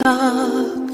Talk.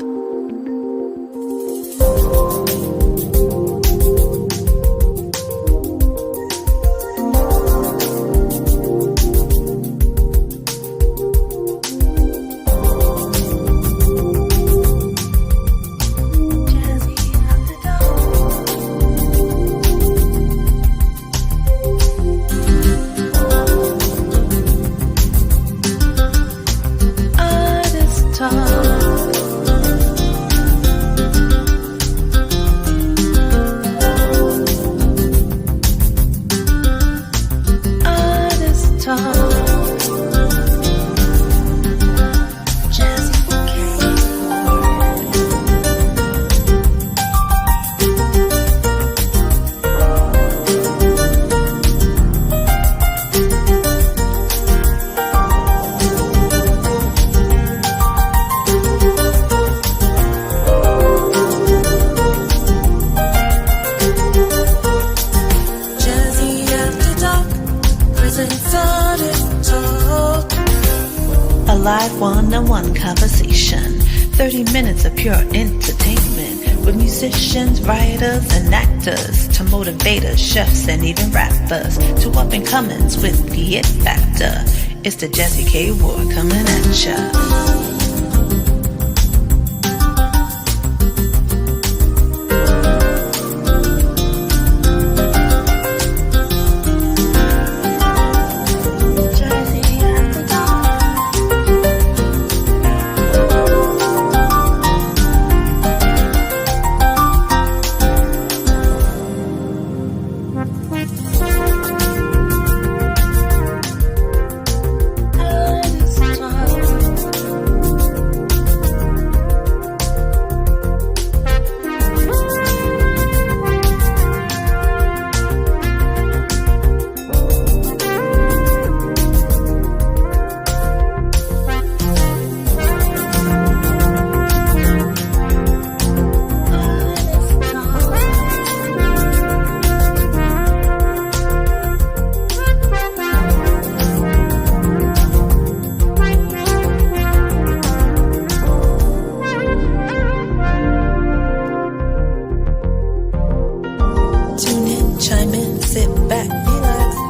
Live one-on-one conversation, 30 minutes of pure entertainment with musicians, writers, and actors to motivators, chefs, and even rappers to up-and-comings with the it factor. It's the Jazzie K.Ward coming at ya.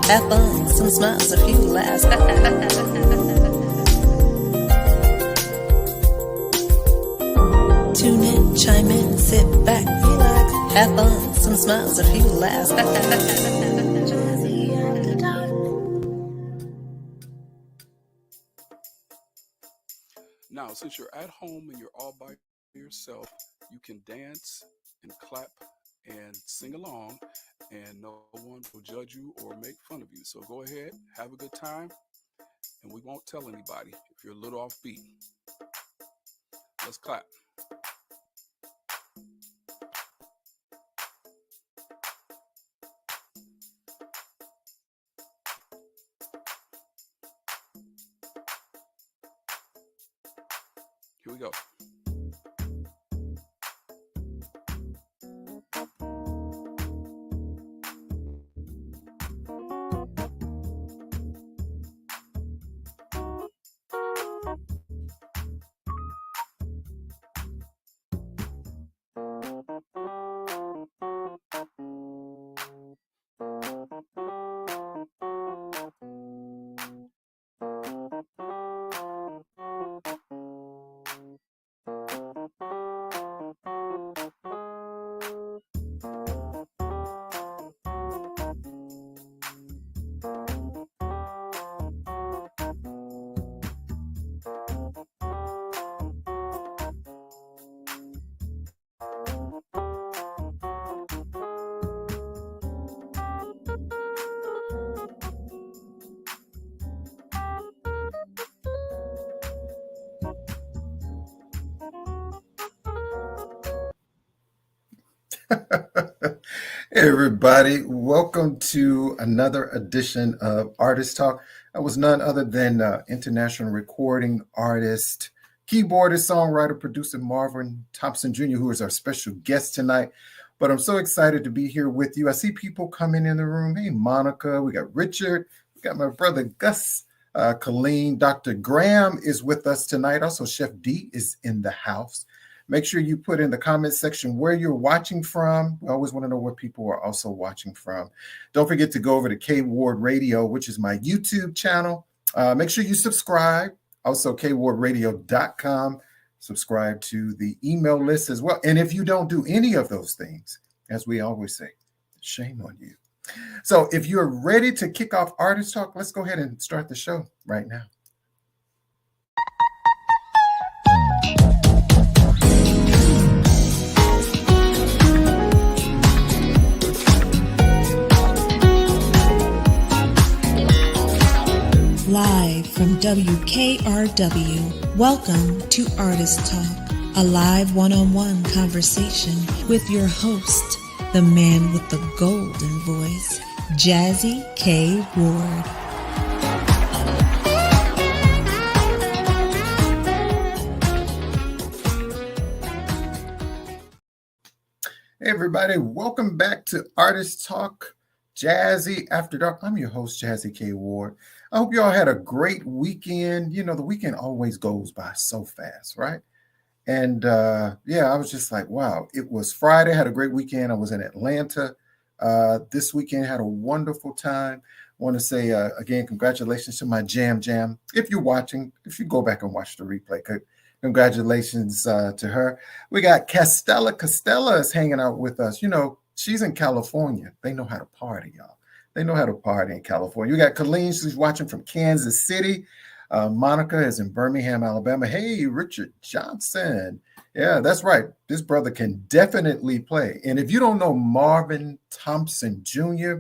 Have fun, some smiles, a few laughs. Tune in, chime in, sit back, relax. Have fun, some smiles, a few laughs. Now, since you're at home and you're all by yourself, you can dance and clap and sing along, and no one will judge you or make fun of you. So go ahead, have a good time, and we won't tell anybody if you're a little off beat. Let's clap. Here we go. Hey everybody, welcome to another edition of Artist Talk. I was none other than international recording artist, keyboardist, songwriter, producer Marvin Thompson Jr., who is our special guest tonight. But I'm so excited to be here with you. I see people coming in the room. Hey, Monica, we got Richard, we got my brother Gus. Colleen. Dr. Graham is with us tonight. Also, Chef D is in the house. Make sure you put in the comment section where you're watching from. We always want to know where people are also watching from. Don't forget to go over to K.Ward Radio, which is my YouTube channel. Make sure you subscribe. Also, kwardradio.com. Subscribe to the email list as well. And if you don't do any of those things, as we always say, shame on you. So if you're ready to kick off Artist Talk, let's go ahead and start the show right now. Live from WKRW, welcome to Artist Talk, a live one-on-one conversation with your host, the man with the golden voice, Jazzie K.Ward. Hey everybody, welcome back to Artist Talk, Jazzie After Dark. I'm your host, Jazzie K.Ward. I hope you all had a great weekend. You know, the weekend always goes by so fast, right? And I was just like, wow, it was Friday. Had a great weekend. I was in Atlanta this weekend. Had a wonderful time. Want to say, again, congratulations to my Jam. If you're watching, if you go back and watch the replay, congratulations to her. We got Castella is hanging out with us. You know, she's in California. They know how to party, y'all. They know how to party in California. You got Colleen, she's watching from Kansas City. Monica is in Birmingham, Alabama. Hey, Richard Johnson. Yeah, that's right. This brother can definitely play. And if you don't know Marvin Thompson Jr.,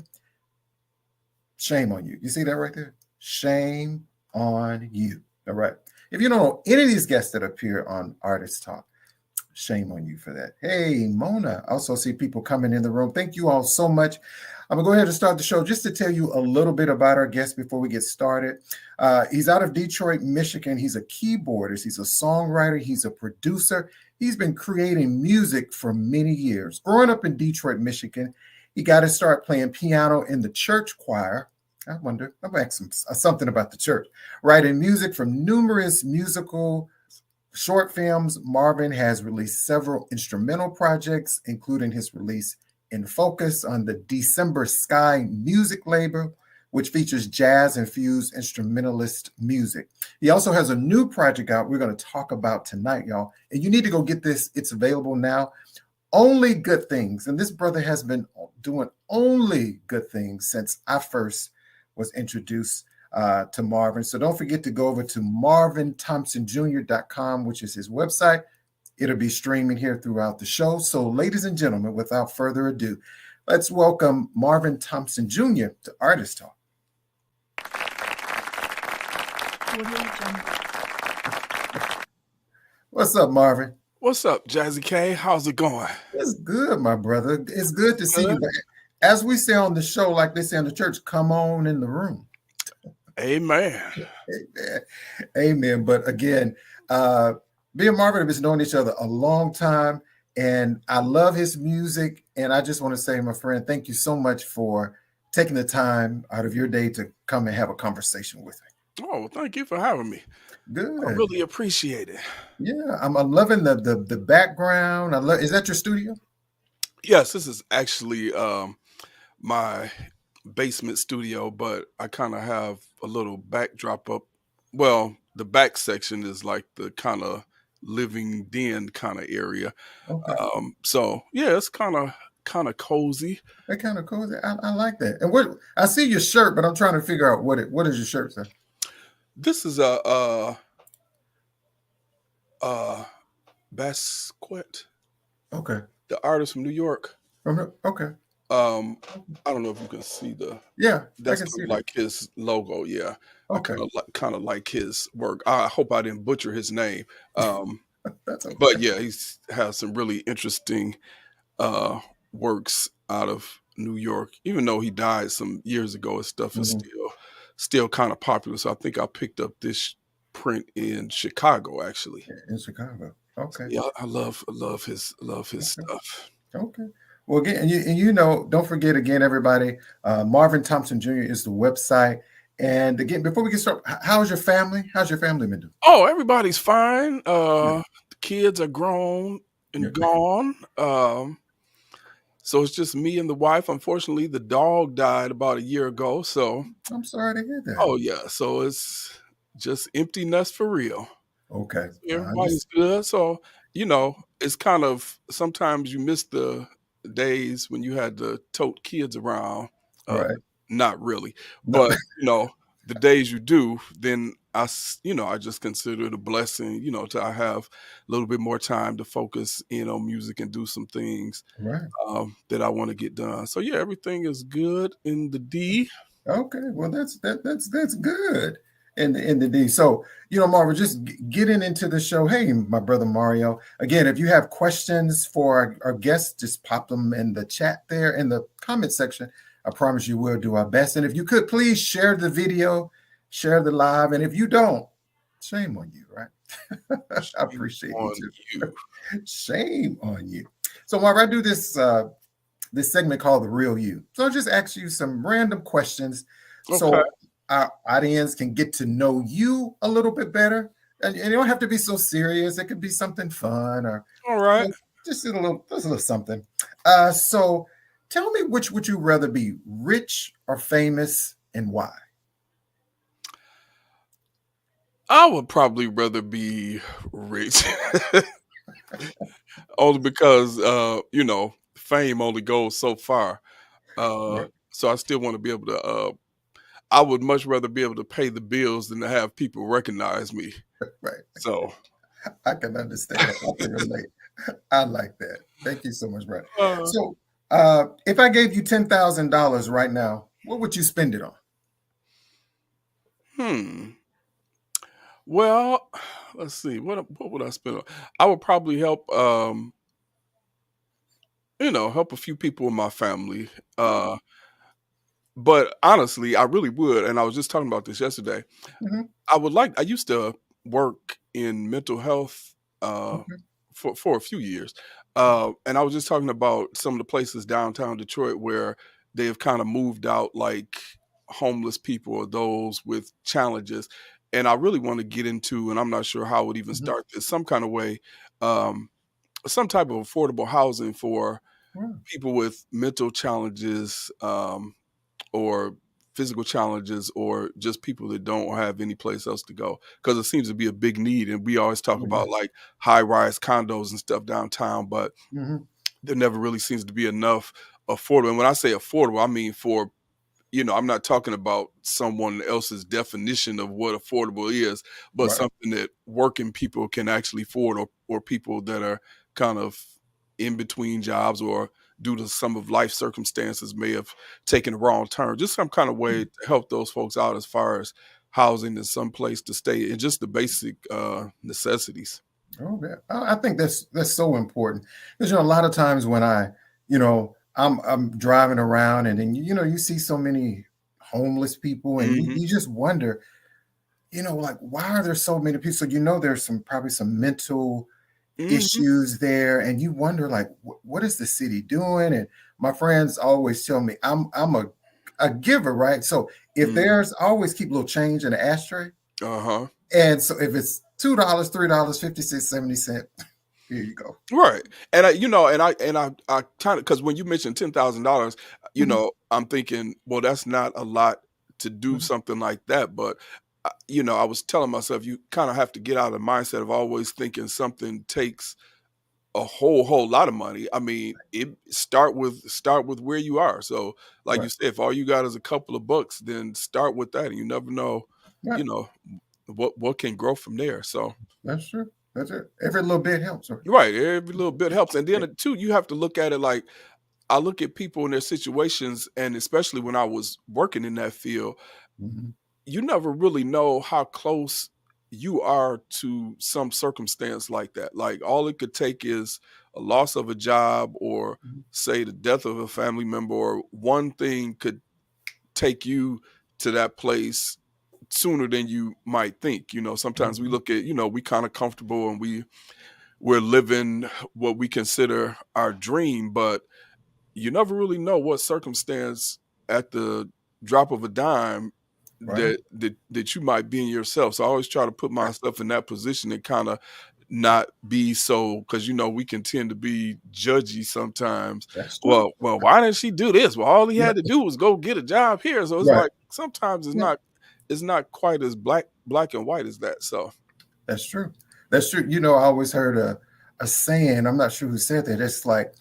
shame on you. You see that right there? Shame on you. All right. If you don't know any of these guests that appear on Artist Talk, shame on you for that. Hey, Mona. I also see people coming in the room. Thank you all so much. I'm going to go ahead and start the show just to tell you a little bit about our guest before we get started. He's out of Detroit, Michigan. He's a keyboardist. He's a songwriter. He's a producer. He's been creating music for many years. Growing up in Detroit, Michigan, he got to start playing piano in the church choir. I wonder, I'll ask him something about the church. Writing music from numerous musical short films. Marvin has released several instrumental projects, including his release In Focus on the December Sky music label, which features jazz-infused instrumentalist music. He also has a new project out we're going to talk about tonight, y'all. And you need to go get this. It's available now. Only Good Things. And this brother has been doing only good things since I first was introduced to Marvin. So don't forget to go over to marvinthompsonjr.com, which is his website. It'll be streaming here throughout the show. So, ladies and gentlemen, without further ado, let's welcome Marvin Thompson Jr. to Artist Talk. What's up, Marvin? What's up, Jazzie K? How's it going? It's good, my brother. It's good to see you back. As we say on the show, like they say in the church, come on in the room. Amen. Amen. Amen. But again, me and Marvin have been knowing each other a long time, and I love his music. And I just want to say, my friend, thank you so much for taking the time out of your day to come and have a conversation with me. Oh, well, thank you for having me. Good. I really appreciate it. Yeah, I'm loving the background. Is that your studio? Yes, this is actually my basement studio, but I kind of have a little backdrop up. Well, the back section is like the kind of living den kind of area. Okay. So yeah, it's kind of cozy. They're kind of cozy. I like that. And what I see your shirt, but I'm trying to figure out what is your shirt say? This is a Basquiat. Okay. The artist from New York. Okay. I don't know if you can see that's I can see like his logo. Yeah. Okay. I kind of like his work. I hope I didn't butcher his name. That's okay. But yeah, he has some really interesting works out of New York. Even though he died some years ago, his stuff is still kind of popular. So I think I picked up this print in Chicago, actually. In Chicago. Okay. So yeah, I love his stuff. Okay. Well, again, and you know, don't forget again, everybody, Marvin Thompson Jr. is the website. And again, before we get started, how's your family? How's your family been doing? Oh, everybody's fine. Yeah. The kids are grown Yeah. and gone. So it's just me and the wife. Unfortunately, the dog died about a year ago. So, I'm sorry to hear that. oh yeah, so it's just empty nest for real. Okay. I Everybody's just good. So, it's kind of sometimes you miss the days when you had to tote kids around. Uh, right. Not really, No, but the days you do, then I just consider it a blessing, to have a little bit more time to focus in on music and do some things right. that I want to get done. So yeah, everything is good in the D. Okay, well that's good. In the D. So Marvin, just getting into the show. Hey, my brother Mario. Again, if you have questions for our guests, just pop them in the chat there in the comment section. I promise you we'll do our best. And if you could please share the video, share the live. And if you don't, shame on you, right? I Shame appreciate you on too. you. Shame on you. So Marvin, I do this segment called The Real You. So I'll just ask you some random questions Okay. so our audience can get to know you a little bit better. And you don't have to be so serious. It could be something fun or All right. just a little something. So tell me, which would you rather be, rich or famous, and why? I would probably rather be rich. Only because fame only goes so far. Right, So I still want to be able to I would much rather be able to pay the bills than to have people recognize me. right. So I can understand. I can relate. I like that. Thank you so much, Brad. uh, So if I gave you $10,000 right now, what would you spend it on? hmm. Well, let's see. What would I spend on? I would probably help a few people in my family. Oh, But honestly, I really would, and I was just talking about this yesterday. mhm. I used to work in mental health uh, Okay. for a few years, and I was just talking about some of the places downtown Detroit where they have kind of moved out like homeless people or those with challenges, and I really want to get into, and I'm not sure how I would even Mhm. start this, some kind of way, um, some type of affordable housing for Wow. people with mental challenges. Or physical challenges or just people that don't have any place else to go because it seems to be a big need, and we always talk Oh, about yes. like high rise condos and stuff downtown, but Mhm. there never really seems to be enough affordable. And when I say affordable, I mean for I'm not talking about someone else's definition of what affordable is, but Right. something that working people can actually afford, or people that are kind of in between jobs or due to some of life circumstances may have taken a wrong turn. Just some kind of way Mhm. to help those folks out as far as housing and some place to stay and just the basic necessities. Oh, yeah. I think that's so important because a lot of times when I'm driving around and then you see so many homeless people and you, Hmm. you just wonder, like why are there so many people? So there's probably some mental Hmm. issues there, and you wonder like what is the city doing? And my friends always tell me I'm a giver, right? So if Hmm. there's, I always keep a little change in the ashtray. Uh-huh. And so if it's $2, $3, 50 cents, 70 cents, here you go. Right. And I kind of, because when you mentioned $10,000, Mhm, I'm thinking, well, that's not a lot to do mhm. something like that. But I was telling myself you kind of have to get out of the mindset of always thinking something takes a whole lot of money. I mean, it start with where you are. So, like you Right, said, if all you got is a couple of bucks, then start with that, and you never know, right. you know, what can grow from there. So. That's true. That's it. Every little bit helps. Right. Right, every little bit helps, and Yeah. then too, you have to look at it like I look at people in their situations, and especially when I was working in that field, Mhm, you never really know how close you are to some circumstance like that. Like all it could take is a loss of a job, or mhm. say the death of a family member, or one thing could take you to that place sooner than you might think. Sometimes we Mhm. look at, we kind of comfortable and we're living what we consider our dream, but you never really know what circumstance at the drop of a dime Right. that you might be in yourself. So I always try to put myself in that position and kind of not be so, because we can tend to be judgy sometimes. That's true. Well, why didn't she do this? Well, all he Yeah. had to do was go get a job here. So it's Right. like sometimes Yeah. it's not quite as black and white as that. So That's true. That's true. I always heard a saying, I'm not sure who said that. It's like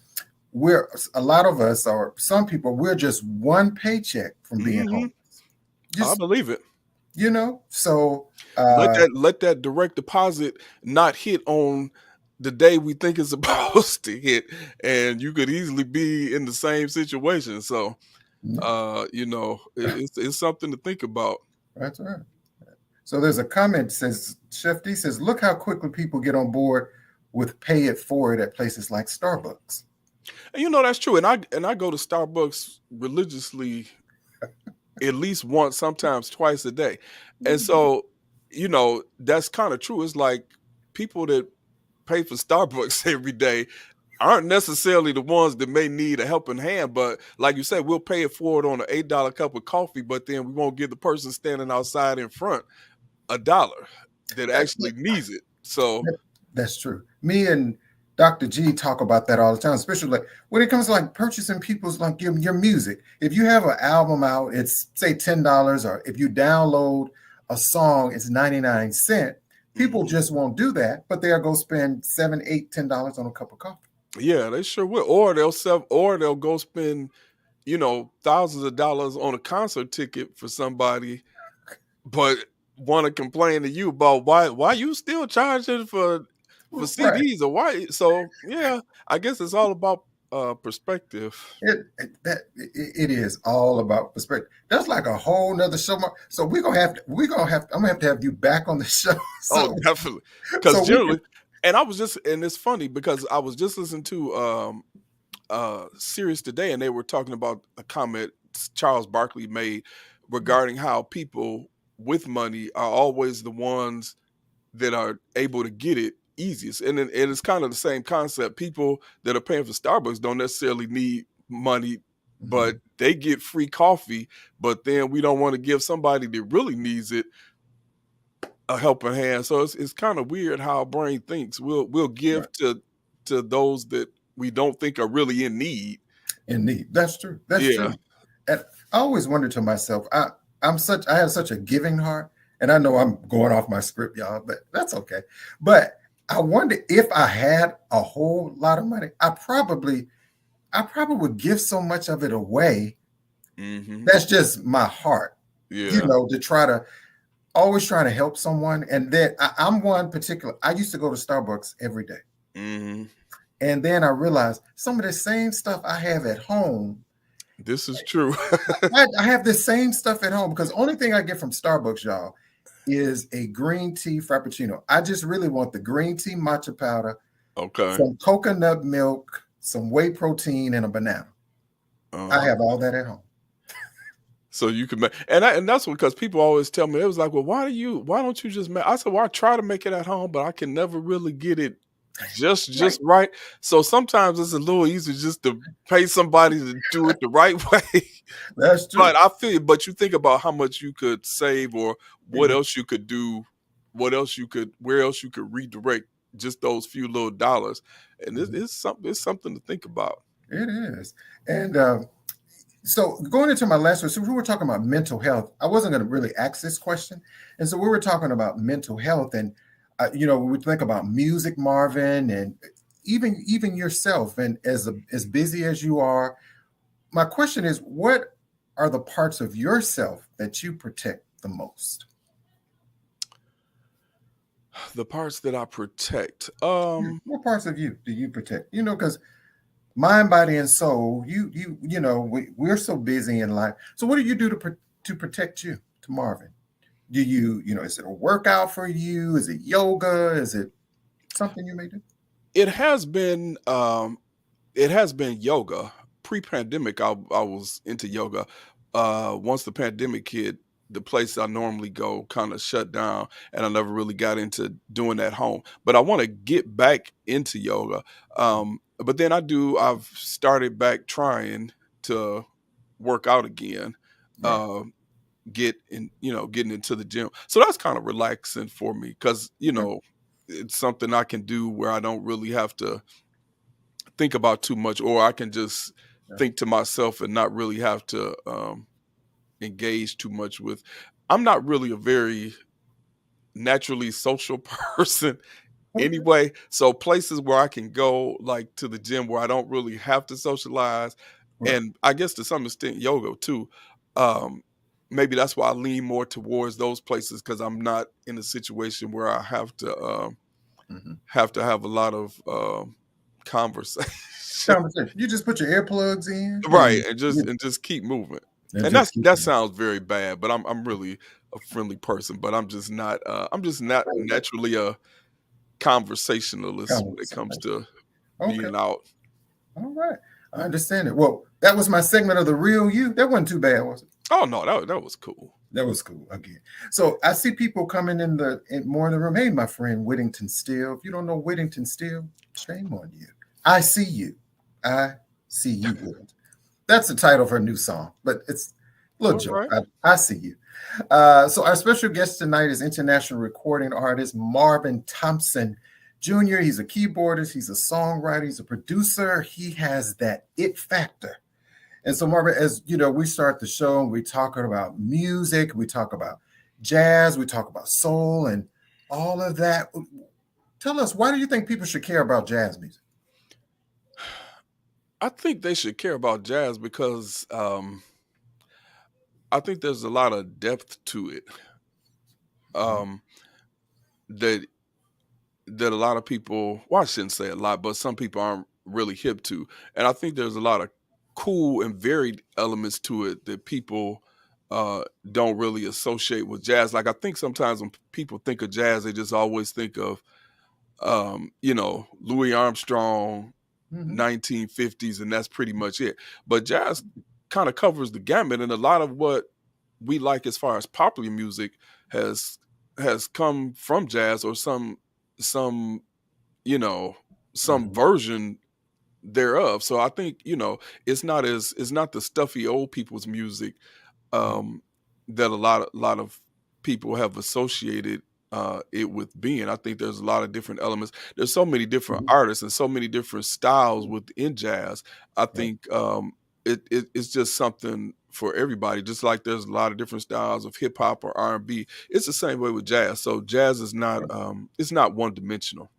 a lot of us, or some people, we're just one paycheck from being mhm, homeless. I Just, believe it. so Let that direct deposit not hit on the day we think it's supposed to hit, and you could easily be in the same situation. So, it's something to think about. that's right. So there's a comment says, Shifty says, look how quickly people get on board with pay it forward at places like Starbucks. And that's true. And I go to Starbucks religiously at least once, sometimes twice a day. And so, that's kind of true. It's like people that pay for Starbucks every day aren't necessarily the ones that may need a helping hand. But like you said, we'll pay it forward on an $8 cup of coffee, but then we won't give the person standing outside in front $1 that actually needs it. So That's true. Me and Dr. G talk about that all the time, especially like when it comes to like purchasing people's like your music. If you have an album out, it's say $10, or if you download a song, it's 99 cents. People just won't do that, but they'll go spend $7, $8, $10 on a cup of coffee. yeah, they sure will. Or they'll go spend, thousands of dollars on a concert ticket for somebody, but want to complain to you about why you still charging for Right. CDs, or why. So yeah, I guess it's all about perspective. It is all about perspective. That's like a whole nother show. So I'm gonna have to have you back on the show. Oh, So, definitely. so Because we can, generally, and it's funny because I was just listening to Sirius today, and they were talking about a comment Charles Barkley made regarding how people with money are always the ones that are able to get it easiest. And it's kind of the same concept. People that are paying for Starbucks don't necessarily need money, but they get free coffee. But then we don't want to give somebody that really needs it a helping hand. So it's kind of weird how our brain thinks. We'll give right, to those that we don't think are really in need. in need. That's true. That's Yeah. true. And I always wonder to myself, I have such a giving heart, and I know I'm going off my script, y'all, but that's okay. But I wonder if I had a whole lot of money, I probably would give so much of it away. Hmm. That's just my heart, Yeah. to always trying to help someone. And then I'm one particular, I used to go to Starbucks every day. Hmm. And then I realized some of the same stuff I have at home. This is true. I have the same stuff at home because the only thing I get from Starbucks, y'all, is a green tea frappuccino. I just really want the green tea matcha powder, Okay. some coconut milk, some whey protein, and a banana. I have all that at home. So you can make, and that's because people always tell me, it was like, well, why don't you just make? I said, well, I try to make it at home, but I can never really get it just right. So sometimes it's a little easier just to pay somebody to do it the right way. That's true. But but you think about how much you could save, or what else you could do, where else you could redirect just those few little dollars, and it's something to think about. It is. And so going into my last one, so we were talking about mental health. I wasn't going to really ask this question. And so we were talking about mental health, and when we think about music, Marvin, and even yourself, and as busy as you are, my question is, what are the parts of yourself that you protect the most? The parts that I protect. What parts of you do you protect? Because mind, body, and soul. We're so busy in life. So what do you do to protect you, to Marvin? Do you, is it a workout for you? Is it yoga? Is it something you may do? It has been yoga. Pre-pandemic, I was into yoga. Once the pandemic hit, the place I normally go kind of shut down, and I never really got into doing that home. But I want to get back into yoga. But then I've started back trying to work out again. Right. getting into the gym. So that's kind of relaxing for me because Okay. it's something I can do where I don't really have to think about too much, or I can just Yeah. think to myself and not really have to engage too much with. I'm not really a very naturally social person Okay. anyway. So places where I can go, like to the gym, where I don't really have to socialize, Right. and I guess to some extent yoga too. Um, Maybe that's why I lean more towards those places because I'm not in a situation where I Mhm. have to have a lot of conversation. Conversation. You just put your earplugs in Right, and and just keep moving. and And just keep that moving. sounds very bad, but I'm really a friendly person, but I'm just not naturally a conversationalist when it comes Conversation. to Okay. being out. All right. I understand it. Well, that was my segment of the real you. That wasn't too bad, was it? Oh no, that was cool. That was cool again. So I see people coming in more in the room. Hey, my friend Whittington Steele. If you don't know Whittington Steele, shame on you. I see you. I see you, Whittington. That's the title of her new song, but it's a little All joke. right. I see you. So our special guest tonight is international recording artist Marvin Thompson Jr. He's a keyboardist, he's a songwriter, he's a producer. He has that it factor. And so, Marvin, as you know, we start the show and we talk about music, we talk about jazz, we talk about soul, and all of that. Tell us, why do you think people should care about jazz music? I think they should care about jazz because I think there's a lot of depth to it. Um, that a lot of people, well, I shouldn't say a lot, but some people aren't really hip to. And I think there's a lot of cool and varied elements to it that people don't really associate with jazz. Like I think sometimes when people think of jazz, they just always think of Louis Armstrong, Mhm. 1950s, and that's pretty much it. But jazz kind of covers the gamut, and a lot of what we like as far as popular music has come from jazz or some you know some Mhm. version thereof. So I think it's not the stuffy old people's music um, that a lot of people have associated it with being. I think there's a lot of different elements. There's so many different Mhm. artists and so many different styles within jazz. I Right. think it's just something for everybody. Just like there's a lot of different styles of hip hop or R&B. It's the same way with jazz. So jazz is not Right. it's not one dimensional.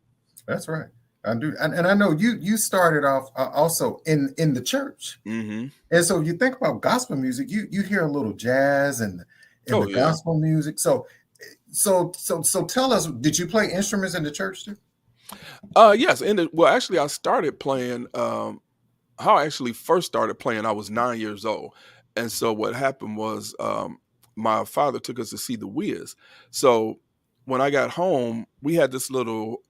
That's right. I do, and I know you started off also in the church, Hmm. and so you think about gospel music, you hear a little jazz and in Oh the yeah. gospel music. So tell us, did you play instruments in the church too? Yes, well, actually, I started playing. How I actually first started playing, I was 9 years old, and so what happened was, my father took us to see the Wiz. So when I got home, we had this little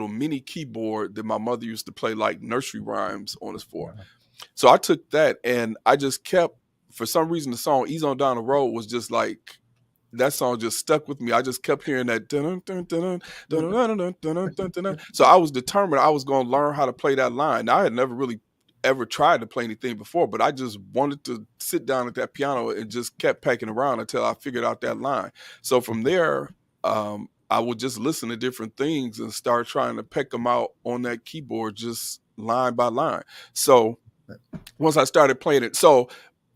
mini keyboard that my mother used to play like nursery rhymes on us for. Wow. So I took that and I just kept, for some reason, the song "Ease on Down the Road" was just like that song just stuck with me. I just kept hearing that dun dun dun dun dun dun dun dun dun dun. So I was determined I was going to learn how to play that line. Now, I had never really ever tried to play anything before, but I just wanted to sit down at that piano and just kept pecking around until I figured out that line. So from there, I would just listen to different things and start trying to peck them out on that keyboard, just line by line. So once I started playing it, so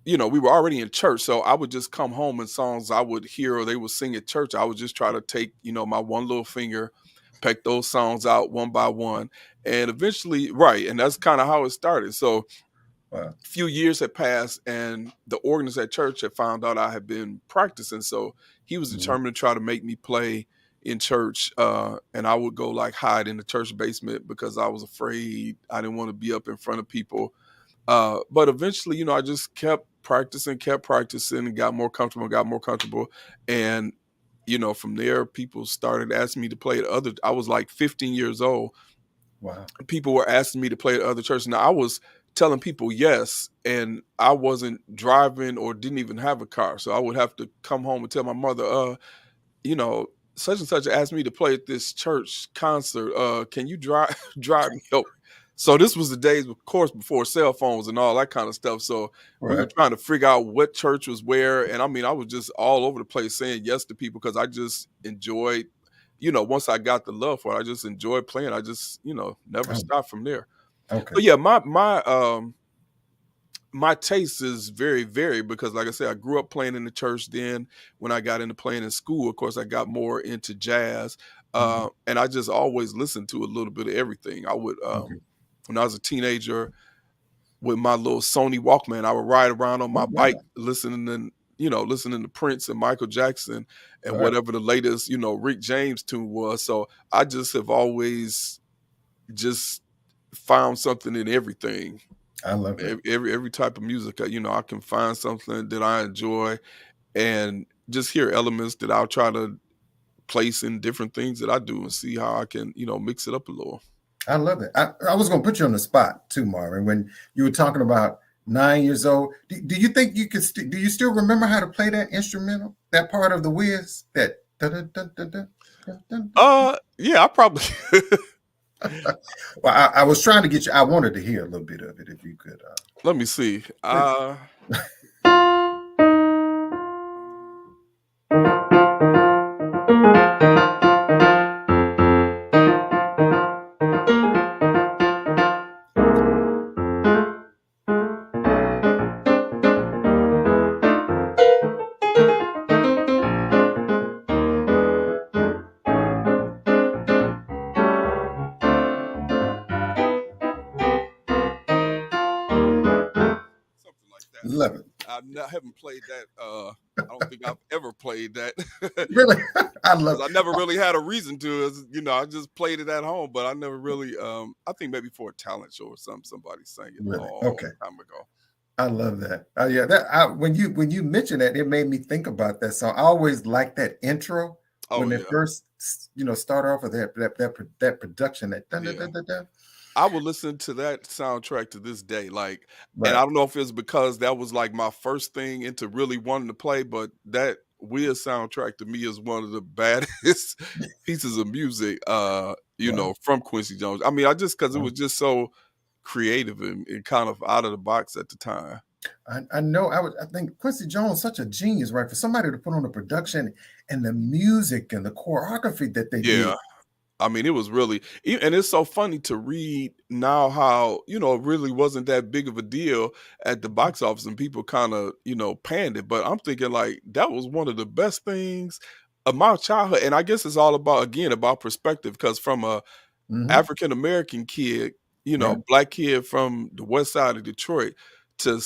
we were already in church, so I would just come home and songs I would hear or they would sing at church. I would just try to take, my one little finger, peck those songs out one by one, and eventually, right, and that's kind of how it started. So Wow. a few years had passed, and the organist at church had found out I had been practicing, so he was Mhm. determined to try to make me play in church, and I would go like hide in the church basement because I was afraid. I didn't want to be up in front of people, but eventually, I just kept practicing, and got more comfortable. And, from there, people started asking me to play at I was like 15 years old. Wow. People were asking me to play at other churches. Now I was telling people yes, and I wasn't driving or didn't even have a car. So I would have to come home and tell my mother, you know, such and such asked me to play at this church concert. Can you drive drive me over? So this was the days, of course, before cell phones and all that kind of stuff. So we were Right. trying to figure out what church was where. And I mean, I was just all over the place saying yes to people because I just enjoyed, once I got the love for it, I just enjoyed playing. I just, never Oh, stopped from there. okay. So yeah, my taste is very varied because, like I said, I grew up playing in the church. Then when I got into playing in school, of course, I got more into jazz. Mhm. And I just always listened to a little bit of everything. I would, Okay. when I was a teenager, with my little Sony Walkman, I would ride around on my Oh, bike wow. listening to Prince and Michael Jackson and Right. whatever the latest, Rick James tune was. So I just have always just found something in everything. I love it. Every type of music, I can find something that I enjoy and just hear elements that I'll try to place in different things that I do and see how I can, mix it up a little. I love it. I was going to put you on the spot too, Marvin, when you were talking about 9 years old. Do you think you could? Do you still remember how to play that instrumental? That part of the whiz? That. Dun, dun, dun, dun, dun, dun, dun. Yeah, I probably Well, I was trying to get you. I wanted to hear a little bit of it, if you could. let me see. Please. Something like that. Love it. Haven't played that. I don't think I've ever played that Really, I love. because I never really had a reason to. I just played it at home, but I never really. I think maybe for a talent show or something, somebody sang it Really, long okay. time ago. I love that. Yeah, when you mentioned that, it made me think about that song. I always like that intro Oh when they yeah, first, start off with that production. That dun, dun, yeah. dun, dun, dun. I would listen to that soundtrack to this day. Like, and Right. I don't know if it's because that was like my first thing into really wanting to play, but that weird soundtrack to me is one of the baddest pieces of music, Wow. from Quincy Jones. I mean, I just because it Wow. was just so creative and kind of out of the box at the time. I know. I think Quincy Jones such a genius, right? For somebody to put on the production and the music and the choreography that they Yeah. did. I mean, it was really, and it's so funny to read now how, it really wasn't that big of a deal at the box office and people kind of, panned it. But I'm thinking like that was one of the best things of my childhood. And I guess it's all about, again, about perspective because from a Hmm. African American kid, Right. black kid from the west side of Detroit to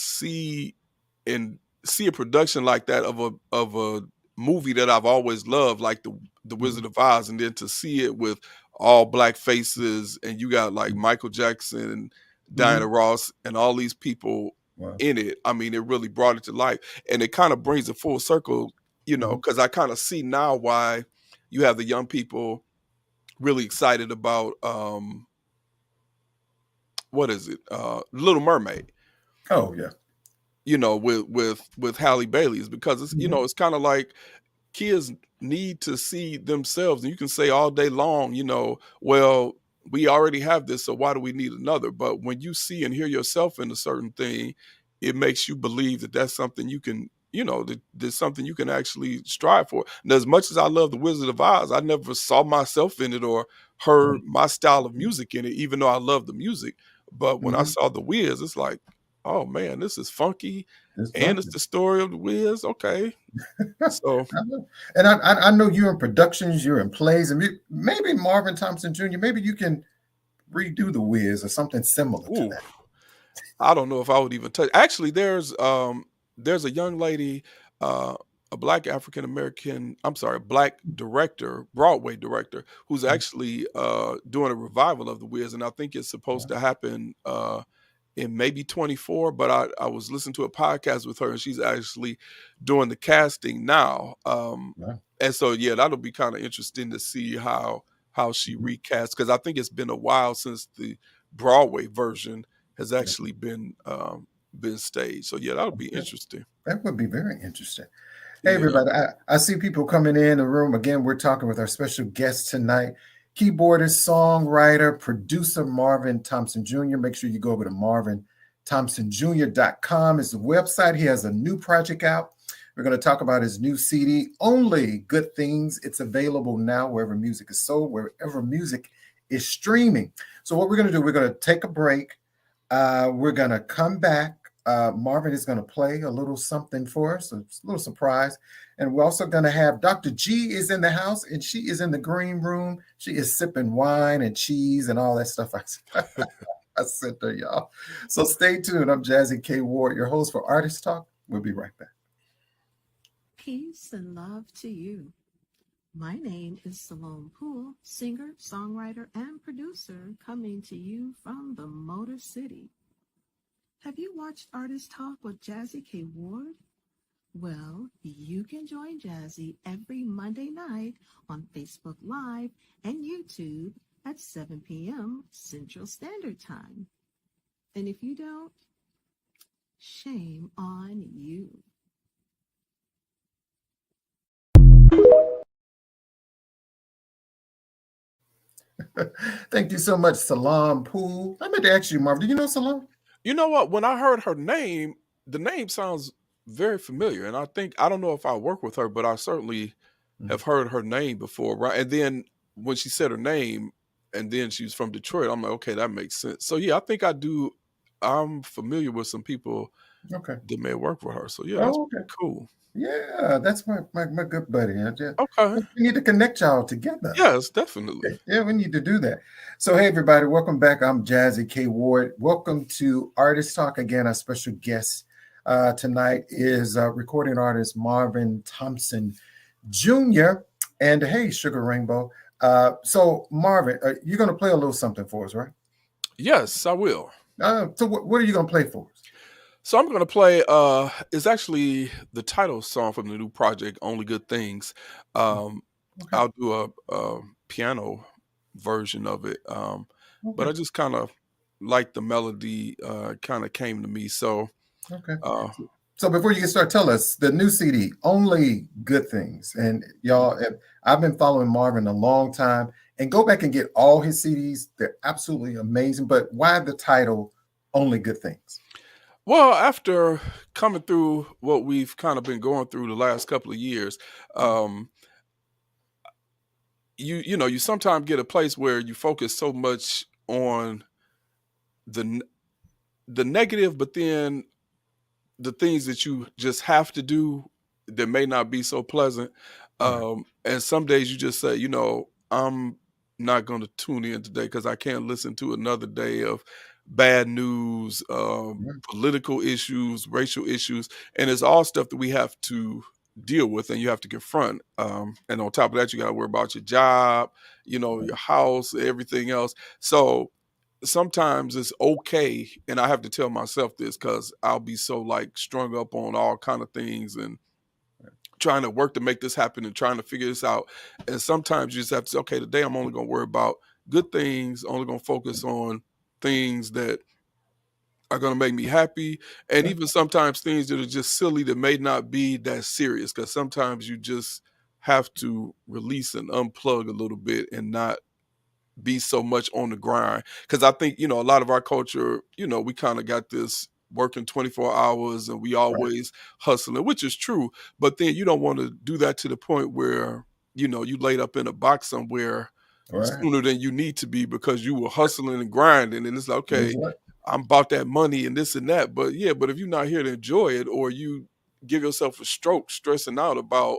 and see a production like that of a movie that I've always loved, like the Hmm. Wizard of Oz, and then to see it with all black faces, and you got like Hmm. Michael Jackson and Diana Hmm. Ross and all these people Wow. in it. I mean, it really brought it to life, and it kind of brings it full circle, Hmm. because I kind of see now why you have the young people really excited about what is it? Little Mermaid. Oh yeah. With Halle Bailey is because it's Hmm. it's kind of like kids need to see themselves, and you can say all day long, well, we already have this, so why do we need another? But when you see and hear yourself in a certain thing, it makes you believe that that's something you can, that there's something you can actually strive for. And as much as I love the Wizard of Oz, I never saw myself in it or heard my style of music in it, even though I love the music. But when I Hmm. saw the Wiz, it's like, oh man, this is funky, It's and it's funky. the story of the Wiz. Okay, so I know. And I know you're in productions, you're in plays, and maybe Marvin Thompson Jr. Maybe you can redo the Wiz or something similar to ooh, that. I don't know if I would even touch. Actually, there's a young lady, uh, a black African American, I'm sorry, black director, Broadway director, who's actually doing a revival of The Wiz, and I think it's supposed Wow. to happen in maybe 24. But I was listening to a podcast with her, and she's actually doing the casting now. Wow. And so yeah, that'll be kind of interesting to see how she Mhm. recasts because I think it's been a while since the Broadway version has Yeah. actually been staged. So yeah, that'll be Yeah. interesting. That would be very interesting. Hey, Yeah. everybody. I see people coming in the room. Again, we're talking with our special guest tonight, keyboardist, songwriter, producer Marvin Thompson Jr. Make sure you go over to marvinthompsonjr.com is the website. He has a new project out. We're going to talk about his new CD, Only Good Things. It's available now wherever music is sold, wherever music is streaming. So what we're going to do, we're going to take a break. We're going to come back. Marvin is going to play a little something for us, a little surprise. And we're also going to have Dr. G is in the house, and she is in the green room. She is sipping wine and cheese and all that stuff I said to y'all. So stay tuned. I'm Jazzie K.Ward, your host for Artist Talk. We'll be right back. Peace and love to you. My name is Salome Poole, singer, songwriter, and producer, coming to you from the Motor City. Have you watched Artist Talk with Jazzie K.Ward? Well, you can join Jazzie every Monday night on Facebook Live and YouTube at 7 p.m. Central Standard Time. And if you don't, shame on you. Thank you so much, Salome Poole. I meant to ask you, Marvin, do you know Salome? You know what? When I heard her name, the name sounds very familiar. And I don't know if I work with her, but I certainly have heard her name before, right? And then when she said her name and then she was from Detroit, I'm like, okay, that makes sense. So yeah, I think I do. I'm familiar with some people that may work with her. So yeah, that's pretty cool. Yeah, that's my good buddy. Okay. We need to connect y'all together. Yes, definitely. Yeah, we need to do that. So, hey, everybody, welcome back. I'm Jazzie K.Ward. Welcome to Artist Talk. Again, our special guest tonight is recording artist Marvin Thompson Jr. And hey, Sugar Rainbow. So, Marvin, you're going to play a little something for us, right? Yes, I will. So what are you going to play for us? So I'm going to play, it's actually the title song from the new project, Only Good Things. I'll do a piano version of it. But I just kind of like the melody, kind of came to me. So, so before you get started, tell us the new CD, Only Good Things. And y'all, I've been following Marvin a long time, and go back and get all his CDs. They're absolutely amazing. But why the title, Only Good Things? Well, after coming through what we've kind of been going through the last couple of years, you sometimes get a place where you focus so much on the negative, but then the things that you just have to do that may not be so pleasant. And some days you just say, I'm not going to tune in today because I can't listen to another day of bad news, political issues, racial issues, and it's all stuff that we have to deal with and you have to confront. And on top of that, you got to worry about your job, your house, everything else. So sometimes it's okay, and I have to tell myself this because I'll be so like strung up on all kind of things and trying to work to make this happen and trying to figure this out. And sometimes you just have to say, okay, today I'm only going to worry about good things, only going to focus on things that are going to make me happy, and even sometimes things that are just silly that may not be that serious, because sometimes you just have to release and unplug a little bit and not be so much on the grind. Because I think, a lot of our culture, we kind of got this working 24 hours and we always hustling, which is true. But then you don't want to do that to the point where, you laid up in a box somewhere sooner than you need to be because you were hustling and grinding. And it's like, okay, I'm about that money and this and that. But if you're not here to enjoy it, or you give yourself a stroke stressing out about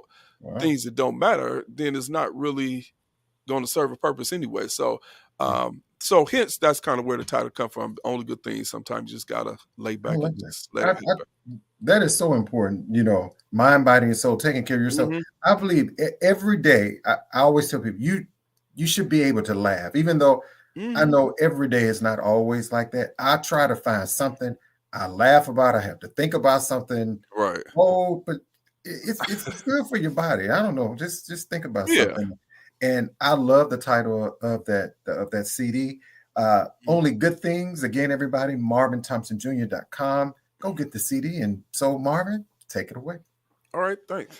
things that don't matter, then it's not really going to serve a purpose anyway. So hence that's kind of where the title comes from. Only Good Things. Sometimes you just gotta lay back and just let it hit back. That is so important. Mind, body, and soul, taking care of yourself. I believe every day. I always tell people you should be able to laugh, even though I know every day is not always like that. I try to find something I laugh about. I have to think about something. Right. Oh, but it's good for your body. I don't know. Just think about something. And I love the title of that CD. Only Good Things. Again, everybody, marvinthompsonjr.com. Go get the CD. And so, Marvin, take it away. All right, thanks. .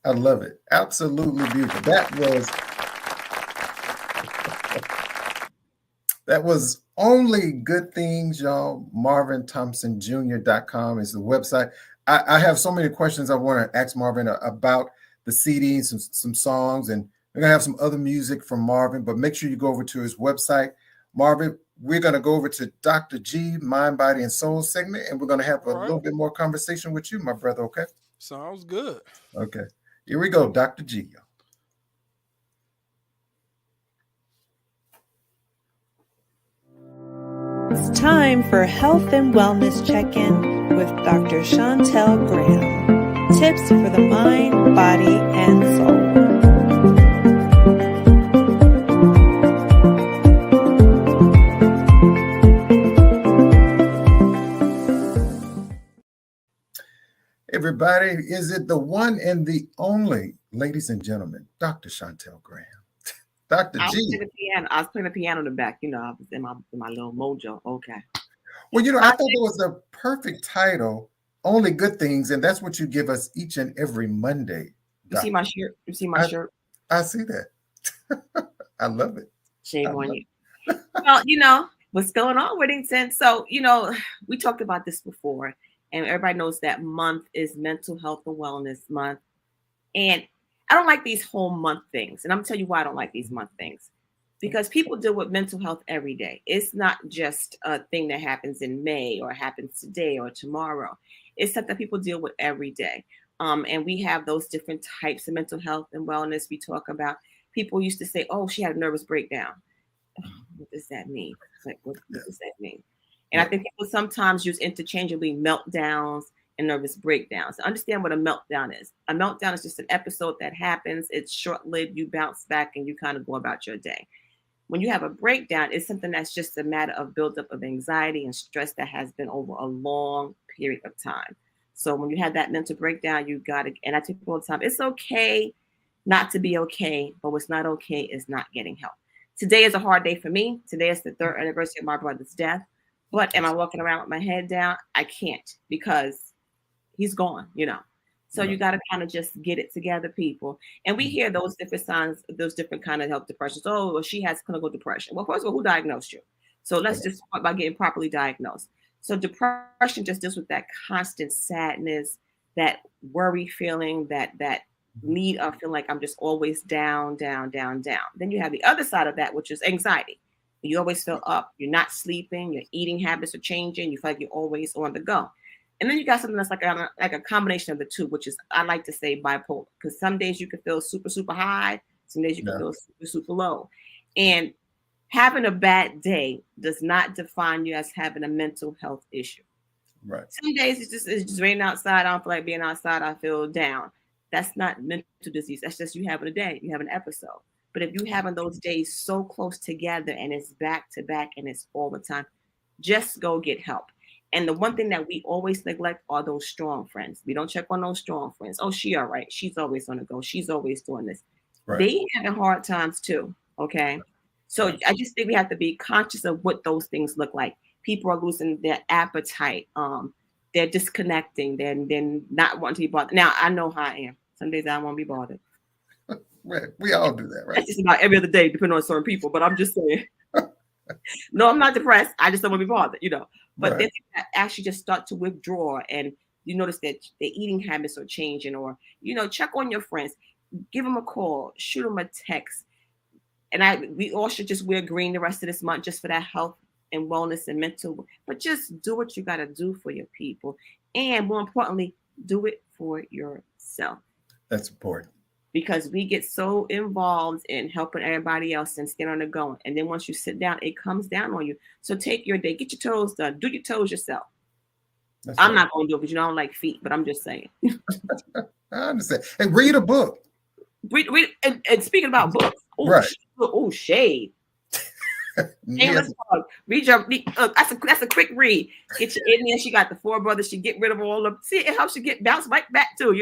I love it. Absolutely beautiful. That was Only Good Things, y'all. Marvin Thompson Jr.com is the website. I have so many questions I want to ask Marvin about the CD, some songs, and we're going to have some other music from Marvin, but make sure you go over to his website. Marvin, we're going to go over to Dr. G, Mind, Body, and Soul segment, and we're going to have a little bit more conversation with you, my brother, okay? Sounds good. Okay. Here we go, Dr. G. It's time for Health and Wellness Check-In with Dr. Chantel Graham. Tips for the mind, body, and soul. Everybody, is it the one and the only, ladies and gentlemen, Dr. Chantel Graham? Dr. G. I was playing the piano in the back. You know, I was in my little mojo. Okay. Well, you know, I thought it was the perfect title, Only Good Things, and that's what you give us each and every Monday. You see my shirt? You see my shirt? I see that. I love it. Shame on you. Well, you know, what's going on, Whittington? So, you know, we talked about this before, and everybody knows that month is Mental Health and Wellness Month. And I don't like these whole month things. And I'm going to tell you why I don't like these month things. Because people deal with mental health every day. It's not just a thing that happens in May or happens today or tomorrow. It's something people deal with every day. And we have those different types of mental health and wellness. We talk about people used to say, "Oh, she had a nervous breakdown." What does that mean? Like, what Yeah. does that mean? And I think people sometimes use interchangeably meltdowns and nervous breakdowns. Understand what a meltdown is. A meltdown is just an episode that happens. It's short-lived. You bounce back and you kind of go about your day. When you have a breakdown, it's something that's just a matter of buildup of anxiety and stress that has been over a long period of time. So when you have that mental breakdown, you got to, and I tell people all the time, it's okay not to be okay, but what's not okay is not getting help. Today is a hard day for me. Today is the 3rd anniversary of my brother's death. But am I walking around with my head down? I can't, because he's gone, So you got to kind of just get it together, people. And we hear those different signs, those different kind of health depressions. Oh, well, she has clinical depression. Well, first of all, who diagnosed you? So let's just start by getting properly diagnosed. So depression just deals with that constant sadness, that worry feeling, that need of feeling like I'm just always down, down, down, down. Then you have the other side of that, which is anxiety. You always feel up. You're not sleeping. Your eating habits are changing. You feel like you're always on the go. And then you got something that's like a combination of the two, which is, I like to say, bipolar. Because some days you can feel super, super high. Some days you can feel super, super low. And having a bad day does not define you as having a mental health issue. Right. Some days it's just raining outside. I don't feel like being outside. I feel down. That's not mental disease. That's just you having a day. You have an episode. But if you're having those days so close together and it's back to back and it's all the time, just go get help. And the one thing that we always neglect are those strong friends. We don't check on those strong friends. Oh, she all right. She's always on the go. She's always doing this. Right. They having hard times too. Okay. So I just think we have to be conscious of what those things look like. People are losing their appetite. They're disconnecting. They're not wanting to be bothered. Now, I know how I am. Some days I don't want to be bothered. Right. We all do that, right? That's just about every other day, depending on certain people. But I'm just saying. No, I'm not depressed. I just don't want to be bothered, But then you actually just start to withdraw, and you notice that their eating habits are changing, or check on your friends, give them a call, shoot them a text. And we all should just wear green the rest of this month just for that health and wellness and mental. But just do what you got to do for your people, and more importantly, do it for yourself. That's important. Because we get so involved in helping everybody else and stand on the go. And then once you sit down, it comes down on you. So take your day, get your toes done, do your toes yourself. I'm not going to do it because I don't like feet, but I'm just saying. I understand. And read a book. Read and speaking about books. Shade. Read that's a quick read. Get you in there. She got the 4 brothers. She get rid of all of. See, it helps you bounce right back too,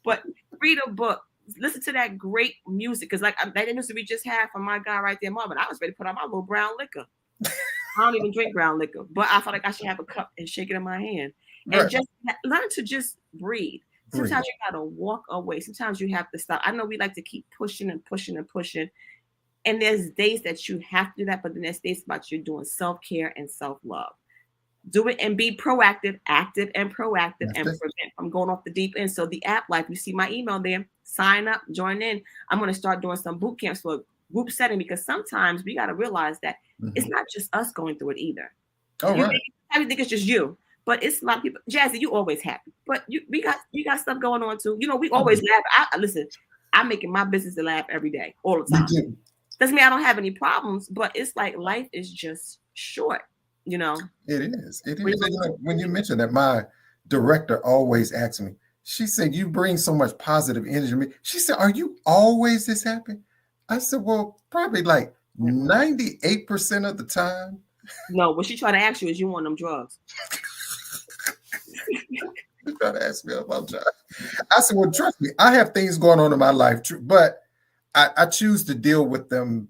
But read a book. Listen to that great music, because like that music we just had from my guy right there, Marvin. I was ready to put on my little brown liquor. I don't even drink brown liquor, but I felt like I should have a cup and shake it in my hand and just learn to just breathe. Sometimes you gotta walk away. Sometimes you have to stop. I know we like to keep pushing and pushing and pushing, and there's days that you have to do that, but then there's days about you doing self-care and self-love. Do it and be proactive, active and proactive, and prevent from going off the deep end. So the app life, you see my email there, sign up, join in. I'm going to start doing some boot camps for group setting, because sometimes we got to realize that it's not just us going through it either. You think it's just you, but it's a lot of people. Jazzie, you always happy, but you got stuff going on too. We always laugh. Listen, I'm making my business to laugh every day, all the time. Doesn't mean I don't have any problems, but it's like life is just short. It is. When you mentioned that, my director always asks me, she said, you bring so much positive energy to me. She said, are you always this happy? I said, well, probably like 98% of the time. No, what she trying to ask you is you want them drugs. She's trying to ask me about drugs. I said, well, trust me, I have things going on in my life, but I choose to deal with them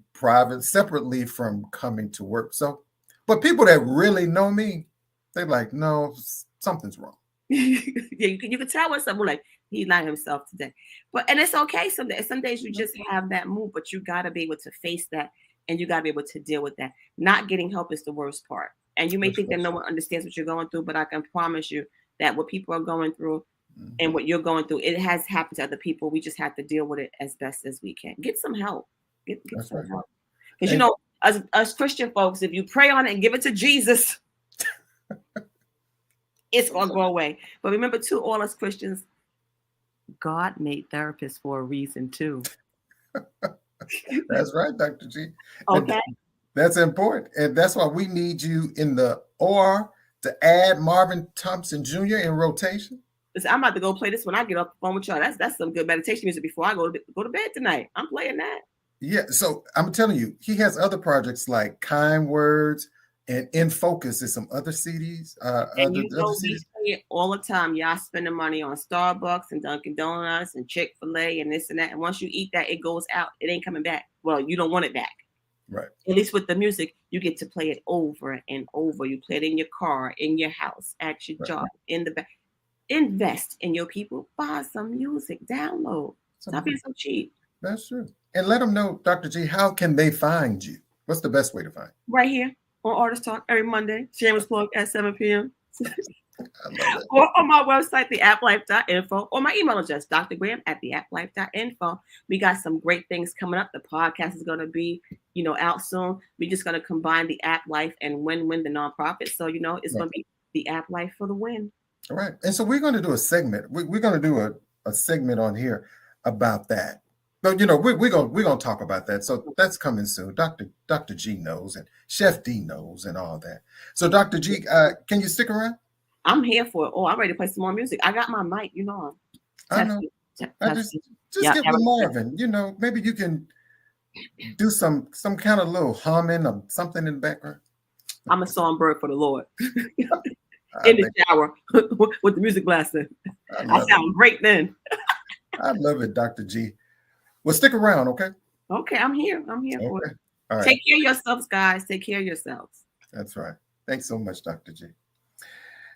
separately from coming to work. So, but people that really know me, they're like, no, something's wrong. Yeah, you can tell when someone like he's not himself today. And it's okay. Some days you just have that mood, but you got to be able to face that, and you got to be able to deal with that. Not getting help is the worst part. And you may think that no one understands what you're going through, but I can promise you that what people are going through and what you're going through, it has happened to other people. We just have to deal with it as best as we can. Get some help. Get some help. Because us Christian folks, if you pray on it and give it to Jesus, it's going to go away. But remember, too, all us Christians, God made therapists for a reason, too. That's right, Dr. G. And Okay. that's important. And that's why we need you in the OR to add Marvin Thompson Jr. in rotation. Listen, I'm about to go play this when I get off the phone with y'all. That's some good meditation music before I go to bed tonight. I'm playing that. Yeah, so I'm telling you, he has other projects like Kind Words and In Focus is some other CDs. And you Other know we CDs. say it all the time. Y'all spending money on Starbucks and Dunkin' Donuts and Chick-fil-A and this and that. And once you eat that, it goes out. It ain't coming back. Well, you don't want it back. Right. At least with the music, you get to play it over and over. You play it in your car, in your house, at your job, in the back. Invest in your people. Buy some music. Download. Stop being so cheap. That's true. And let them know, Dr. G, how can they find you? What's the best way to find you? Right here on Artist Talk every Monday. Shameless plug at 7 p.m. I love it. Or on my website, theapplife.info, or my email address, drgraham@theapplife.info. We got some great things coming up. The podcast is going to be, out soon. We're just going to combine the App Life and Win the nonprofit. So, it's going to be the App Life for the win. All right. And so we're going to do a segment. We're going to do a segment on here about that. But, we're going to talk about that. So that's coming soon. Dr. G knows and Chef D knows and all that. So, Dr. G, can you stick around? I'm here for it. Oh, I'm ready to play some more music. I got my mic, I know. I just get with Marvin. Maybe you can do some kind of little humming or something in the background. I'm a songbird for the Lord. In the shower with the music blasting. I sound great then. I love it, Dr. G. Well, stick around, okay? Okay, I'm here. For it. All right. Take care of yourselves, guys. Take care of yourselves. That's right. Thanks so much, Dr. G.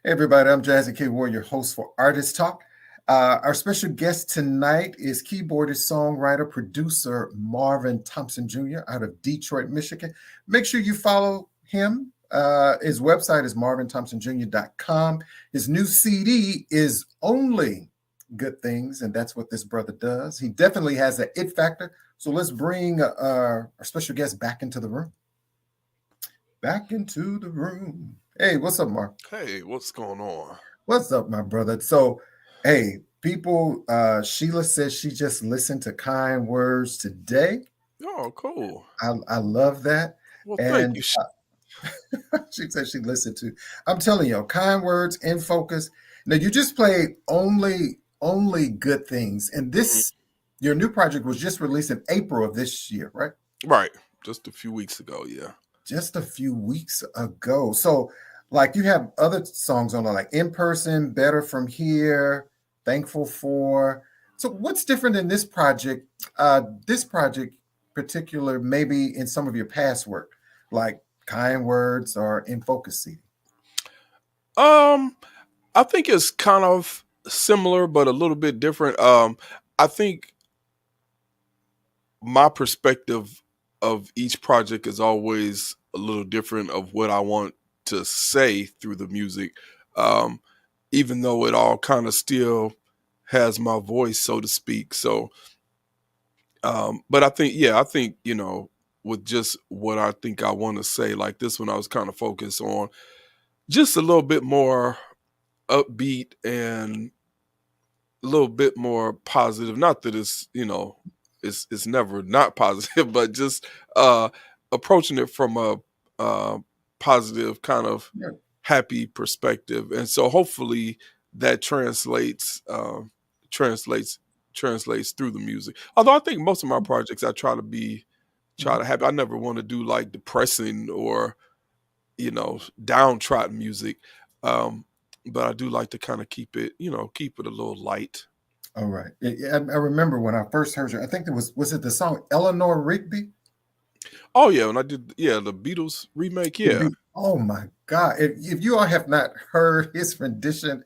Hey, everybody, I'm Jazzie K.Ward, your host for Artist Talk. Our special guest tonight is keyboardist, songwriter, producer Marvin Thompson Jr. out of Detroit, Michigan. Make sure you follow him. His website is marvinthompsonjr.com. His new CD is Only Good Things, and that's what this brother does. He definitely has that it factor. So let's bring our special guest back into the room. Back into the room. Hey, what's up, Mark? Hey, what's going on? What's up, my brother? So, hey, people, Sheila says she just listened to Kind Words today. Oh, cool. I love that. Well, thank you. She said she listened to. I'm telling you, Kind Words, In Focus. Now, you just played only Good Things. And this, your new project was just released in April of this year, right? Right. Just a few weeks ago, yeah. Just a few weeks ago. So, like, you have other songs on there, like In Person, Better From Here, Thankful For. So what's different in this project? This project particular, maybe in some of your past work, like Kind Words or In Focus CD? I think it's kind of similar, but a little bit different. I think my perspective of each project is always a little different of what I want to say through the music, even though it all kind of still has my voice, so to speak. So, but I think, with just what I think I want to say, like this one, I was kind of focused on just a little bit more upbeat and a little bit more positive. Not that it's, it's never not positive, but just approaching it from a positive kind of happy perspective. And so hopefully that translates through the music. Although I think most of my projects I try to have, I never want to do like depressing or, downtrodden music. But I do like to kind of keep it a little light. All right. I remember when I first heard you, I think was it the song Eleanor Rigby? Oh yeah, when I did the Beatles remake, yeah. Oh my God. If you all have not heard his rendition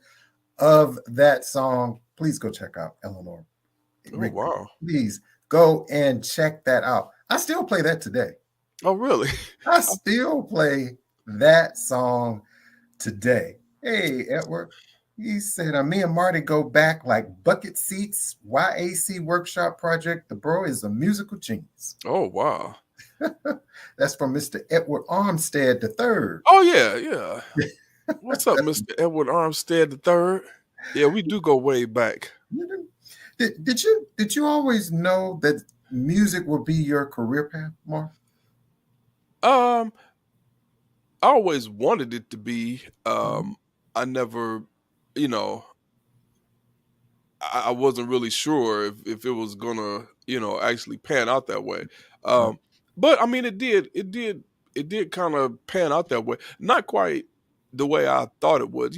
of that song, please go check out Eleanor Rigby. Oh wow. Please go and check that out. I still play that today. Oh really? I still play that song today. Hey, Edward. He said, me and Marty go back like bucket seats, YAC workshop project. The bro is a musical genius. Oh, wow. That's from Mr. Edward Armstead III. Oh, yeah. What's up, Mr. Edward Armstead III? Yeah, we do go way back. Did you always know that music will be your career path, Mark? Um, I always wanted it to be. Mhm. I never, you know, I wasn't really sure if it was gonna, actually pan out that way. Right. Um, but I mean, it did kind of pan out that way. Not quite the way I thought it would.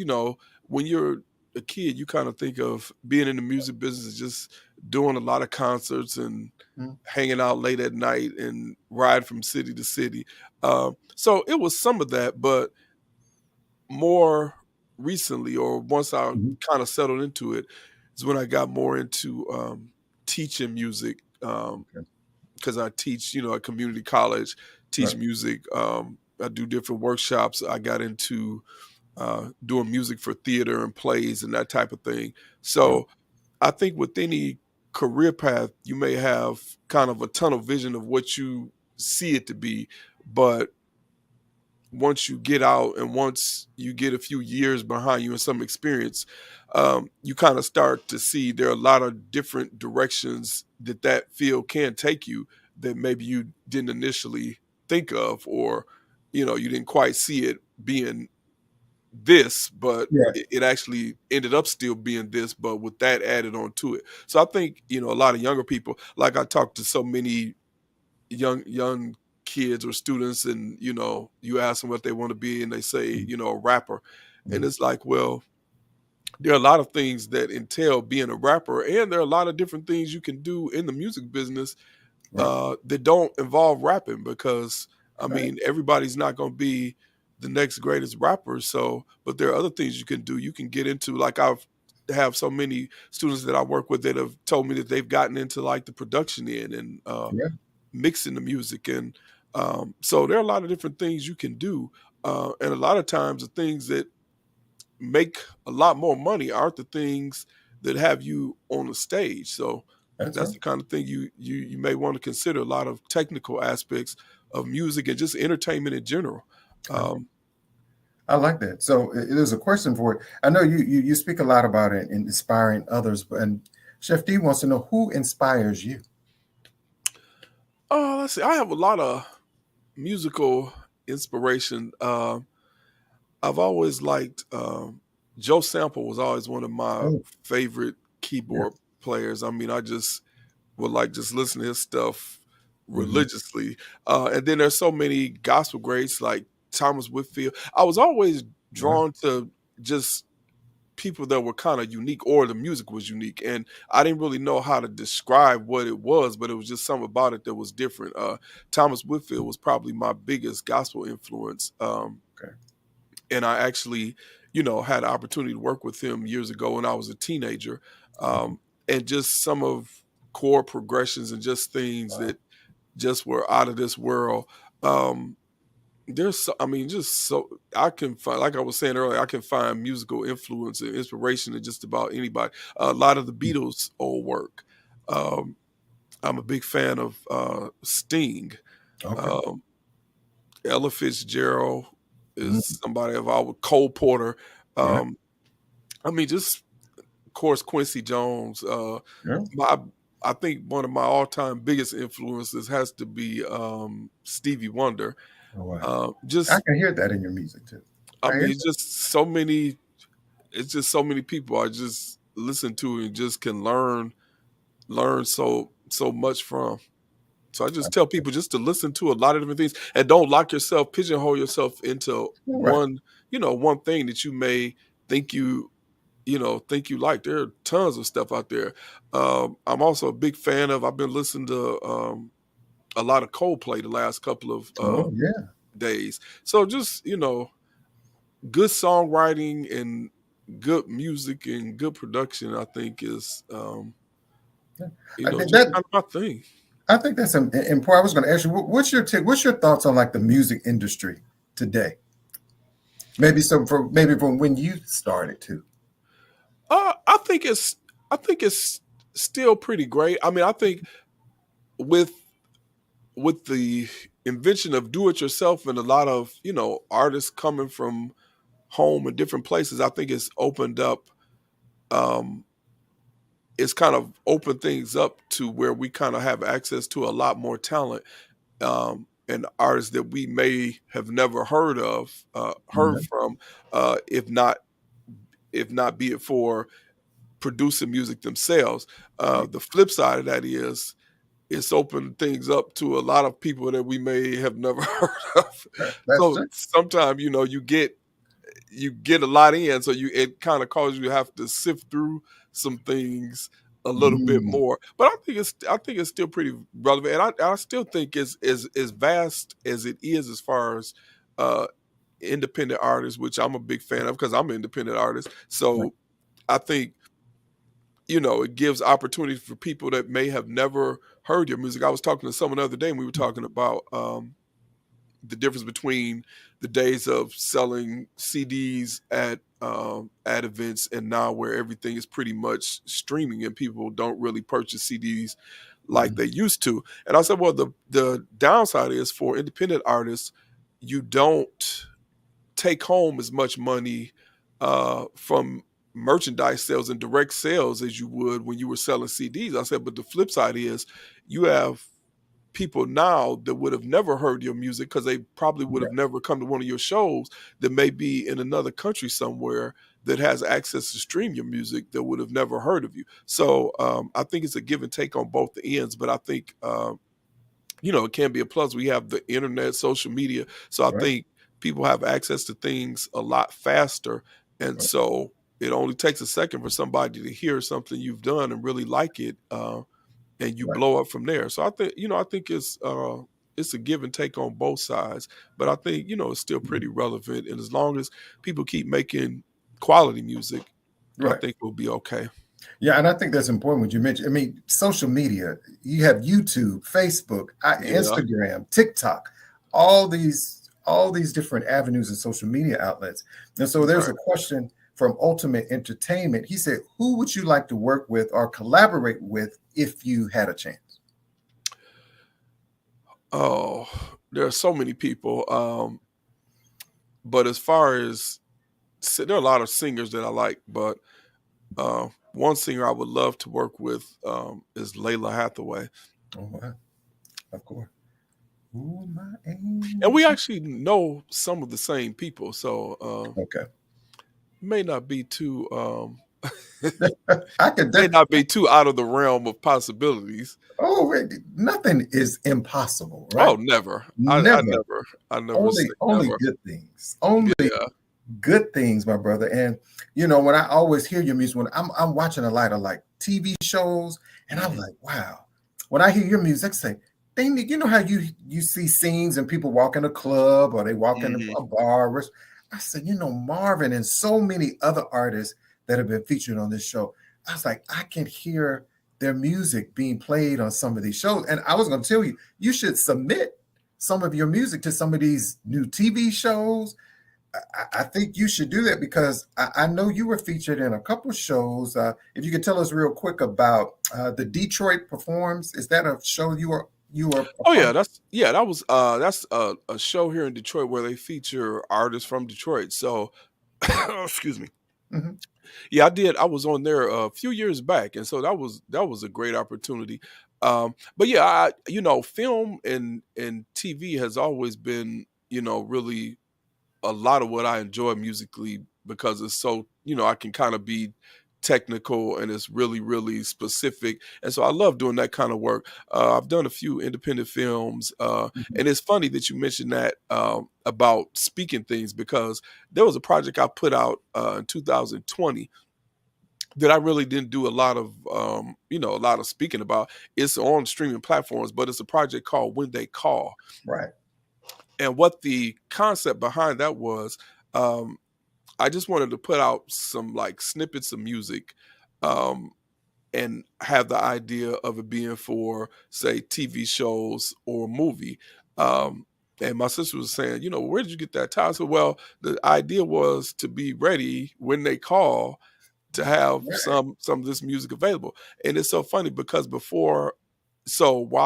When you're a kid, you kind of think of being in the music business as just doing a lot of concerts and Mhm. hanging out late at night and ride from city to city. So it was some of that, but more recently, or once I Mhm. kind of settled into it, is when I got more into teaching music, Okay. because I teach, at community college, teach Right. music. I do different workshops. I got into doing music for theater and plays and that type of thing. Right. So I think with any career path, you may have kind of a tunnel vision of what you see it to be, but once you get out and once you get a few years behind you and some experience, you kind of start to see there are a lot of different directions that that field can take you that maybe you didn't initially think of, or you didn't quite see it being this, but Yeah. it actually ended up still being this, but with that added on to it. So I think a lot of younger people, like I talked to so many young kids or students, and you ask them what they want to be and they say Mhm. a rapper, and Mhm. it's like, well, there are a lot of things that entail being a rapper, and there are a lot of different things you can do in the music business Right. that don't involve rapping, because I Right. mean, everybody's not going to be the next greatest rapper. So but there are other things you can do. You can get into, like, I've have so many students that I work with that have told me that they've gotten into like the production end and Yeah. mixing the music, and so there are a lot of different things you can do, and a lot of times the things that make a lot more money aren't the things that have you on the stage. So That's that's right. the kind of thing you may want to consider, a lot of technical aspects of music and just entertainment in general. I, um, I like that. So there's a question for it. I know you speak a lot about it and inspiring others, and Chef D wants to know who inspires you. let's see, I have a lot of musical inspiration. I've always liked Joe Sample was always one of my Oh, favorite yeah. keyboard players. I mean, I just would like just listen to his stuff Hmm. religiously. And then there's so many gospel greats like Thomas Whitfield. I was always Wow. drawn to just people that were kind of unique, or the music was unique. And I didn't really know how to describe what it was, but it was just something about it that was different. Thomas Whitfield was probably my biggest gospel influence. Okay. And I actually, had the opportunity to work with him years ago when I was a teenager. Mhm. And just some of chord progressions and just things Wow. that just were out of this world. Um, I mean, just so I can find, like I was saying earlier, I can find musical influence and inspiration in just about anybody. A lot of the Mm. Beatles' old work. Um, I'm a big fan of Sting. Okay. Um, Ella Fitzgerald Mhm. is somebody I've always, Cole Porter. Right. Um, I mean, just of course Quincy Jones. Yeah. My I think one of my all-time biggest influences has to be Stevie Wonder. Oh, wow. I Just can hear that in your music too. I I hear mean, that. it's just so many people I just listen to and just can learn so much from. So I just tell people just to listen to a lot of different things, and don't lock yourself, pigeonhole yourself into All right. one thing that you may think think you like. There are tons of stuff out there. I'm also a big fan of. I've been listening to a lot of Coldplay the last couple of Oh, yeah. days. So just good songwriting and good music and good production, I think is Yeah. I think just that kind of my thing. I think that's important. I was going to ask you, what's your what's your thoughts on like the music industry today? Maybe from when you started too. I think it's still pretty great. I mean, I think with the invention of do it yourself and a lot of artists coming from home and different places, I think it's opened up um it's kind of opened things up to where we kind of have access to a lot more talent, and artists that we may have never heard Mhm. from, if not be it for producing music themselves. Right. The flip side of that is it's opened things up to a lot of people that we may have never heard of. That's So true. sometimes, you get a lot in, so it kind of causes you to have to sift through some things a little bit Mm, more. But I think it's still pretty relevant, and I still think it's as vast as it is as far as uh, independent artists, which I'm a big fan of because I'm an independent artist. right. So I think it gives opportunity for people that may have never heard your music. I was talking to someone the other day, and we were talking about the difference between the days of selling CDs at events and now where everything is pretty much streaming and people don't really purchase CDs like Mhm. they used to. And I said, well, the downside is for independent artists, you don't take home as much money from merchandise sales and direct sales as you would when you were selling CDs. I said, but the flip side is you have people now that would have never heard your music because they probably would have Right. never come to one of your shows that may be in another country somewhere that has access to stream your music that would have never heard of you. So I think it's a give and take on both the ends, but I think it can be a plus. We have the internet, social media. So I Right. think people have access to things a lot faster. And Right. so it only takes a second for somebody to hear something you've done and really like it. And you Right. blow up from there. So I think it's a give and take on both sides. But I think, it's still Mhm. pretty relevant. And as long as people keep making quality music, I Right. think we'll be okay. Yeah, and I think that's important what you mentioned. I mean, social media, you have YouTube, Facebook, Yeah. Instagram, TikTok, all these different avenues of social media outlets. And so there's Right. a question from Ultimate Entertainment. He said, "Who would you like to work with or collaborate with if you had a chance?" Oh, there are so many people. But as far as there are a lot of singers that I like, but one singer I would love to work with is Layla Hathaway. Oh, wow. Of course. Ooh, my And we angel. actually know some of the same people, so Okay. may not be too I could may not be too out of the realm of possibilities. oh, wait, nothing is impossible, right? Oh, never. Never. I never Only say only never. good things. Only Yeah. good things, my brother. And when I always hear your music, when I'm watching a lot of like TV shows, and I'm Mhm. like, wow. When I hear your music, I say, you know how you see scenes and people walk in a club or they walk in Mhm. a bar. I said, Marvin and so many other artists that have been featured on this show. I was like, I can hear their music being played on some of these shows. And I was going to tell you, you should submit some of your music to some of these new TV shows. I think you should do that because I know you were featured in a couple shows. If you could tell us real quick about the Detroit Performs, is that a show you are a Oh part yeah, of? that's a show here in Detroit where they feature artists from Detroit. So excuse me. Mhm. Yeah, I did. I was on there a few years back, and so that was a great opportunity. But yeah, film and TV has always been really a lot of what I enjoy musically because it's so I can kind of be technical and it's really really specific, and so I love doing that kind of work. I've done a few independent films, Mhm. and it's funny that you mentioned that about speaking things because there was a project I put out in 2020 that I really didn't do a lot of speaking about. It's on streaming platforms, but it's a project called When They Call. Right. And what the concept behind that was, um, I just wanted to put out some like snippets of music, um, and have the idea of it being for, say, TV shows or a movie. And my sister was saying, where did you get that time? I said, well, the idea was to be ready when they call to have Right. some of this music available. And it's so funny because while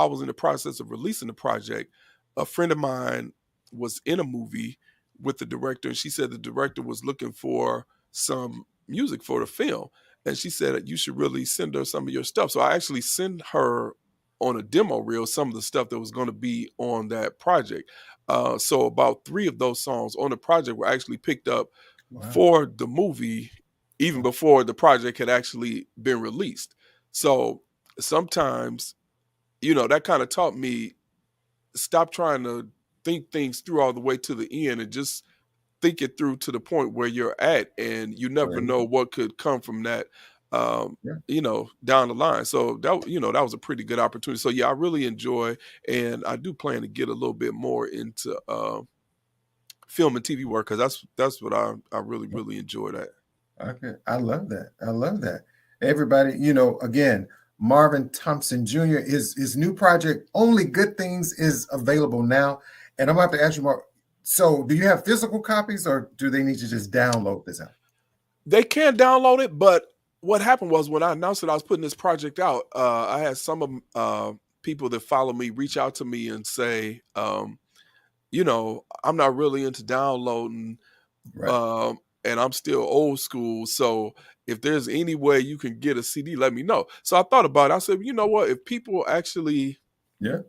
I was in the process of releasing the project, a friend of mine was in a movie with the director, and she said the director was looking for some music for the film. and she said you should really send her some of your stuff. So I actually sent her on a demo reel some of the stuff that was going to be on that project. So about 3 of those songs on the project were actually picked up Wow. for the movie, even before the project had actually been released. So sometimes, that kind of taught me, stop trying to think things through all the way to the end and just think it through to the point where you're at, and you never Right. know what could come from that, Yeah. down the line. So that was a pretty good opportunity. So yeah, I really enjoy, and I do plan to get a little bit more into film and TV work, because that's what I really really enjoy that. Okay. I love that. I love that. Everybody, again, Marvin Thompson Jr., his new project, Only Good Things, is available now. And I'm going to have to ask you more. So do you have physical copies, or do they need to just download this out? They can download it, but what happened was, when I announced that I was putting this project out, I had some of people that follow me reach out to me and say, I'm not really into downloading, Right. and I'm still old school. So if there's any way you can get a CD, let me know. So I thought about it. I said, you know what? If people actually Yeah.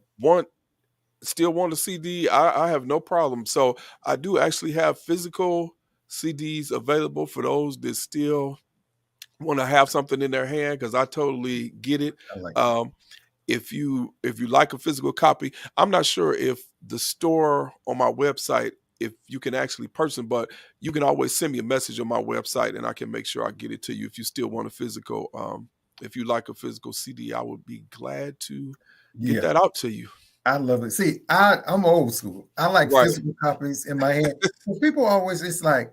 still want a CD, I have no problem. So I do actually have physical CDs available for those that still want to have something in their hand, because I totally get it. I like that. Um, if you like a physical copy, I'm not sure if the store on my website, if you can actually purchase them, but you can always send me a message on my website and I can make sure I get it to you if you still want a physical. If you like a physical CD, I would be glad to get Yeah. that out to you. I love it. See, I'm old school. I like Right. physical copies in my hand. So people always, it's like,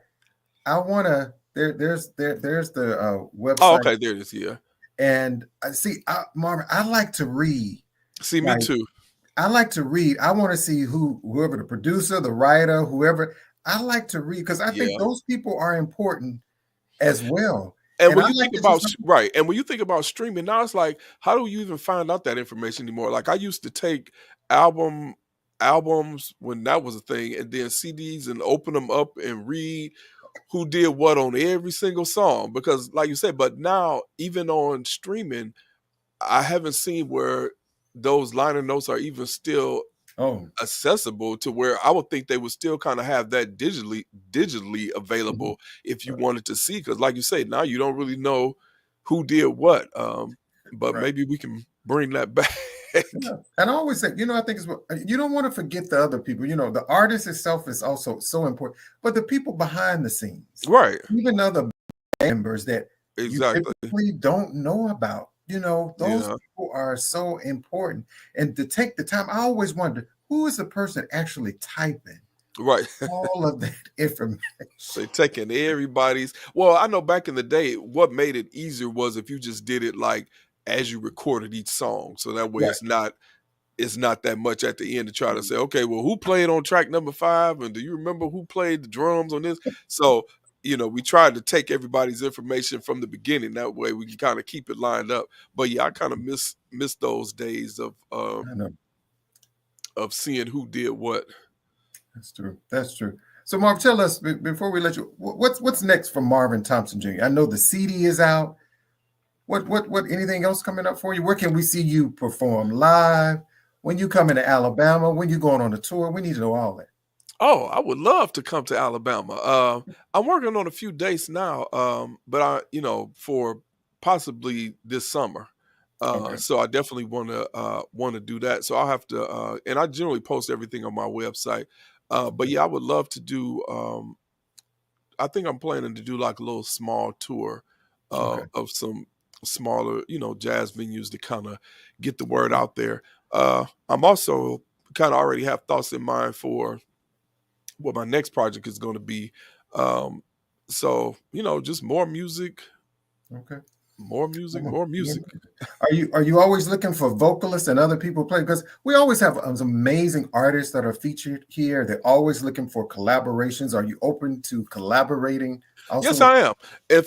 I want to, there's the Oh, website. okay. There it is. Yeah. And I see, Marvin, I like to read. See, me Like, too. I like to read. I want to see whoever the producer, the writer, whoever. I like to read because I think Yeah. those people are important as well. And And when I you like think to do about something. right, and when you think about streaming now, it's like, how do you even find out that information anymore? Like, I used to take albums when that was a thing, and then CDs, and open them up and read who did what on every single song. Because, like you said, but now even on streaming, I haven't seen where those liner notes are even still Oh, accessible, to where I would think they would still kind of have that digitally mhm, available if you right, wanted to see, because like you say, now you don't really know who did what, but right. maybe we can bring that back. Yeah. And I always say, I think it's what you don't want to forget the other people. The artist itself is also so important, but the people behind the scenes, Right, even other members that you exactly. typically don't know about. Those Yeah, people are so important. And to take the time, I always wonder who is the person actually typing right. all of that information. They taking everybody's. Well, I know back in the day, what made it easier was if you just did it like as you recorded each song, so that way Right. it's not that much at the end to try to say, okay, well, who played on track number 5, and do you remember who played the drums on this? So we tried to take everybody's information from the beginning. That way, we can kind of keep it lined up. But yeah, I kind of miss those days I know. of seeing who did what. That's true. That's true. So, Marv, tell us before we let you, what's next for Marvin Thompson Jr.? I know the CD is out. What? Anything else coming up for you? Where can we see you perform live? When you come into Alabama? When you going on a tour? We need to know all that. Oh, I would love to come to Alabama. I'm working on a few dates now, but for possibly this summer. Okay. So I definitely want to do that. So I'll have to, and I generally post everything on my website. But yeah, I would love to do. I think I'm planning to do like a little small tour Okay. of some smaller, jazz venues to kind of get the word out there. I'm also kind of already have thoughts in mind for what my next project is going to be. So just more music, Okay. more music, Come on. more music. Are you always looking for vocalists and other people play? Because we always have some amazing artists that are featured here. They're always looking for collaborations. Are you open to collaborating also Yes, with? I am. In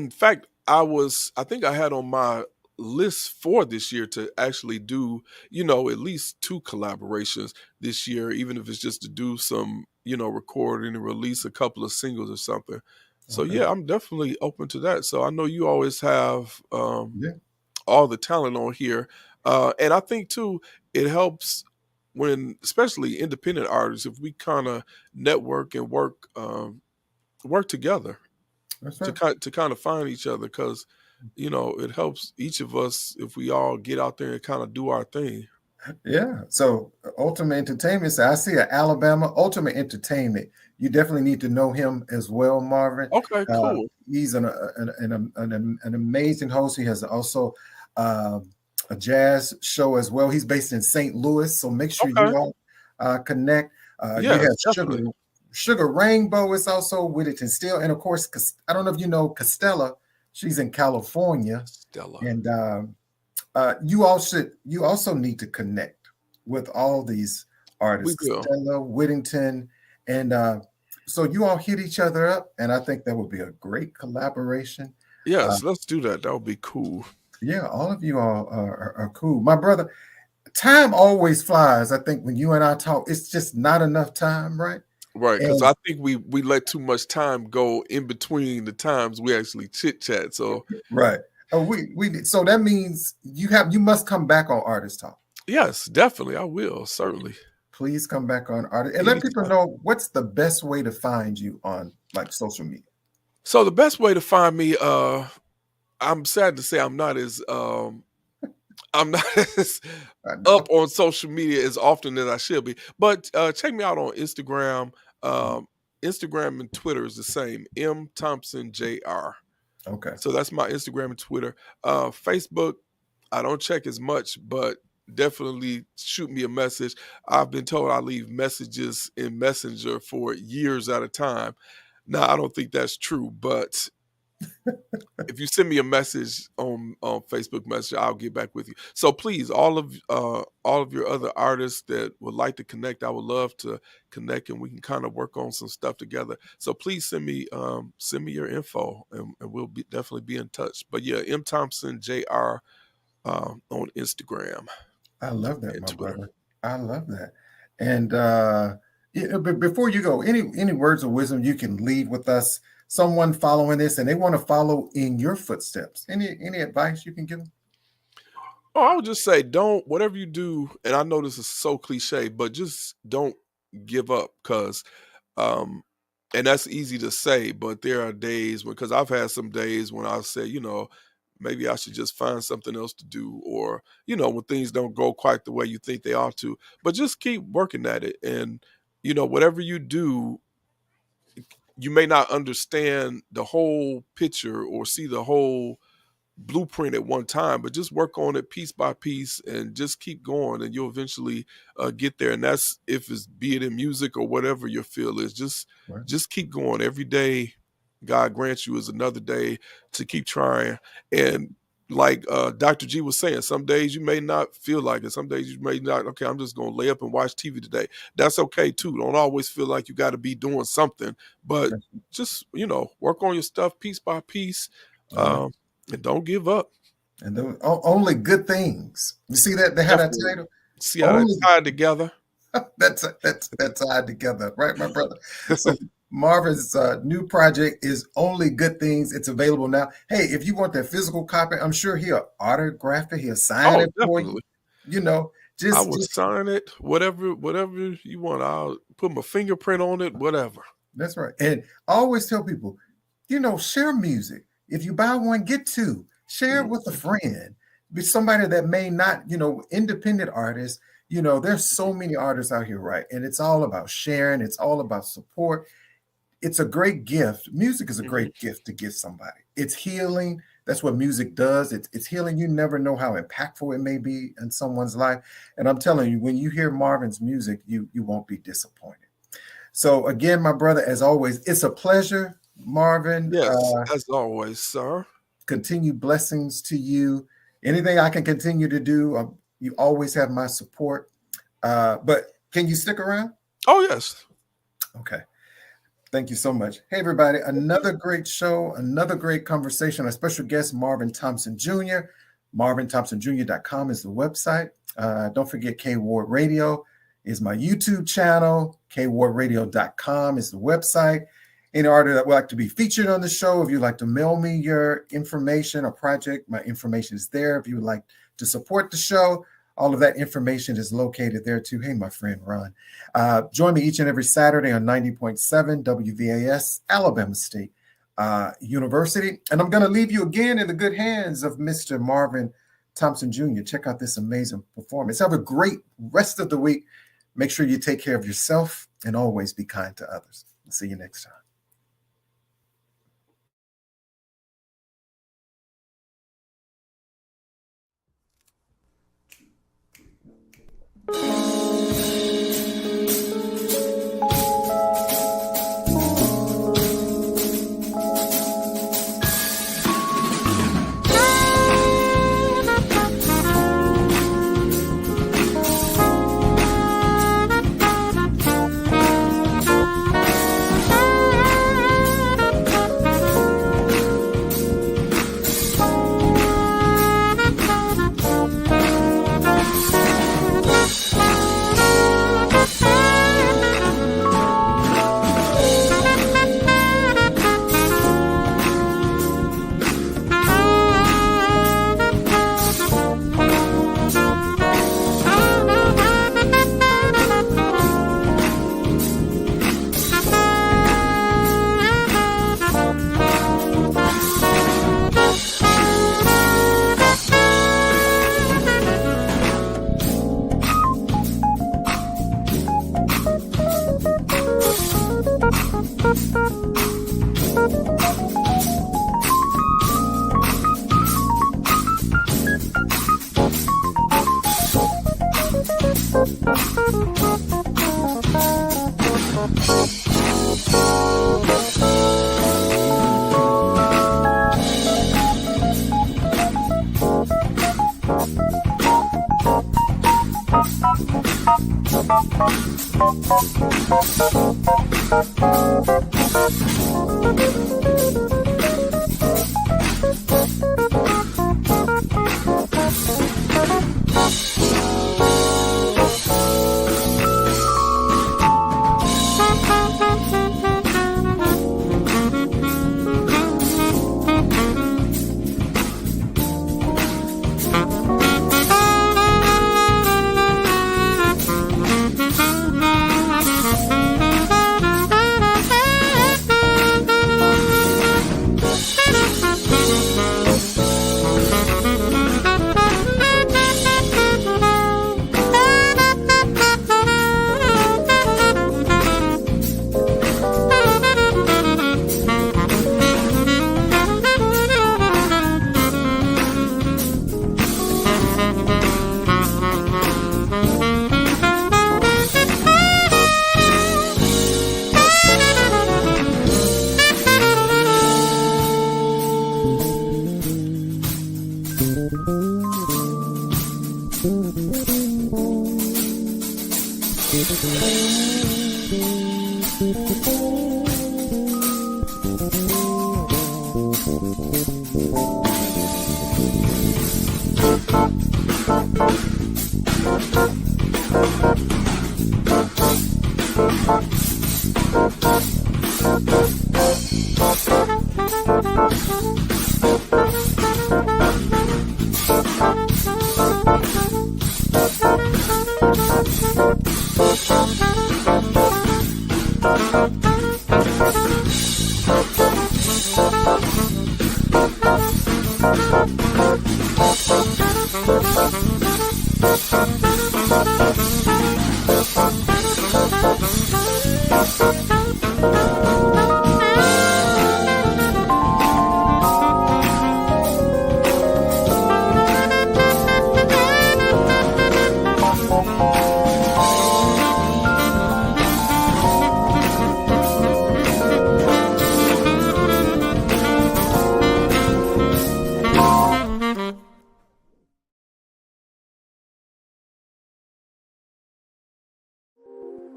fact, I think I had on my list for this year to actually do, at least 2 collaborations this year, even if it's just to do some, recording and release a couple of singles or something. So Okay. yeah, I'm definitely open to that. So I know you always have Yeah. all the talent on here, and I think too it helps when, especially independent artists, if we kind of network and work together That's to right. kind of find each other, because it helps each of us if we all get out there and kind of do our thing. Yeah. So Ultimate Entertainment. So I see a Alabama Ultimate Entertainment. You definitely need to know him as well, Marvin. Okay, cool. He's an amazing host. He has also uh, a jazz show as well. He's based in St. Louis, so make sure you Okay. all connect. You Yes, have definitely. Sugar Rainbow is also with it and still, and of course, I don't know if you know Costella. She's in California, Stella. and you also need to connect with all these We artists, will. Stella, Whittington, and so you all hit each other up, and I think that would be a great collaboration. Uh, Yes, let's do that. That would be cool. yeah, all of you all are cool. My brother, time always flies. I think when you and I talk, it's just not enough time, right? Right, because And I think we let too much time go in between the times we actually chit chat. So right, so that means you must come back on Artist Talk. yes, definitely, I will certainly. Please come back on Artist and let people Anytime. know what's the best way to find you on like social media. So the best way to find me, I'm sad to say I'm not as I up know. on social media as often as I should be. But check me out on Instagram. Um, Instagram and Twitter is the same. M Thompson Jr. Okay. So that's my Instagram and Twitter. Facebook, I don't check as much, but definitely shoot me a message. I've been told I leave messages in Messenger for years at a time. Now I don't think that's true, but if you send me a message on Facebook Messenger, I'll get back with you. So please, all of your other artists that would like to connect, I would love to connect, and we can kind of work on some stuff together. So please send me your info, and we'll definitely be in touch. But yeah, M Thompson Jr. On Instagram I love that, and my Twitter. brother. I love that. And but before you go, any words of wisdom you can leave with us? Someone following this and they want to follow in your footsteps. Any advice you can give them? Oh, I would just say don't whatever you do, and I know this is so cliche, but just don't give up, because um and that's easy to say, but there are days when, because I've had some days when I say, maybe I should just find something else to do, or when things don't go quite the way you think they ought to. But just keep working at it, and whatever you do, you may not understand the whole picture or see the whole blueprint at one time, but just work on it piece by piece and just keep going, and you'll eventually get there. And that's, if it's, be it in music or whatever your field is, Right. just keep going. Every day God grants you is another day to keep trying. And like Dr. G was saying, some days you may not feel like it. Some days you may not, okay, I'm just going to lay up and watch TV today. That's okay too. Don't always feel like you got to be doing something, but just, work on your stuff piece by piece. All right. Um, and don't give up. And only good things. You see that they had that Definitely. title? See how Only that's tied together? that's tied together, right, my brother? So Marvin's new project is Only Good Things. It's available now. Hey, if you want that physical copy, I'm sure he'll autograph it, he'll sign Oh, it for you. definitely. I will Just sign it, whatever you want. I'll put my fingerprint on it, whatever. that's right. And I always tell people, share music. If you buy one, get two. Share it with a Mhm. friend. Be somebody that may not, independent artists. There's so many artists out here, right? And it's all about sharing. It's all about support. It's a great gift. Music is a Mhm. great gift to give somebody. It's healing. That's what music does. It's healing. You never know how impactful it may be in someone's life. And I'm telling you, when you hear Marvin's music, you won't be disappointed. So again, my brother, as always, it's a pleasure, Marvin. Yes, as always, sir. Continue blessings to you. Anything I can continue to do, you always have my support. But can you stick around? Oh, yes. Okay. Thank you so much. Hey, everybody. Another great show, another great conversation. Our special guest, Marvin Thompson Jr. MarvinThompsonJr.com is the website. Don't forget K.Ward Radio is my YouTube channel. KWardRadio.com is the website. Any artist that would like to be featured on the show, if you'd like to mail me your information or project, my information is there. If you would like to support the show, all of that information is located there too. Hey, my friend Ron. Join me each and every Saturday on 90.7 WVAS, Alabama State University. And I'm going to leave you again in the good hands of Mr. Marvin Thompson Jr. Check out this amazing performance. Have a great rest of the week. Make sure you take care of yourself and always be kind to others. See you next time.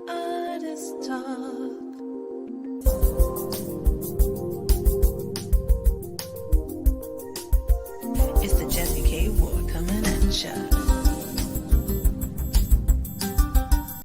Artist Talk.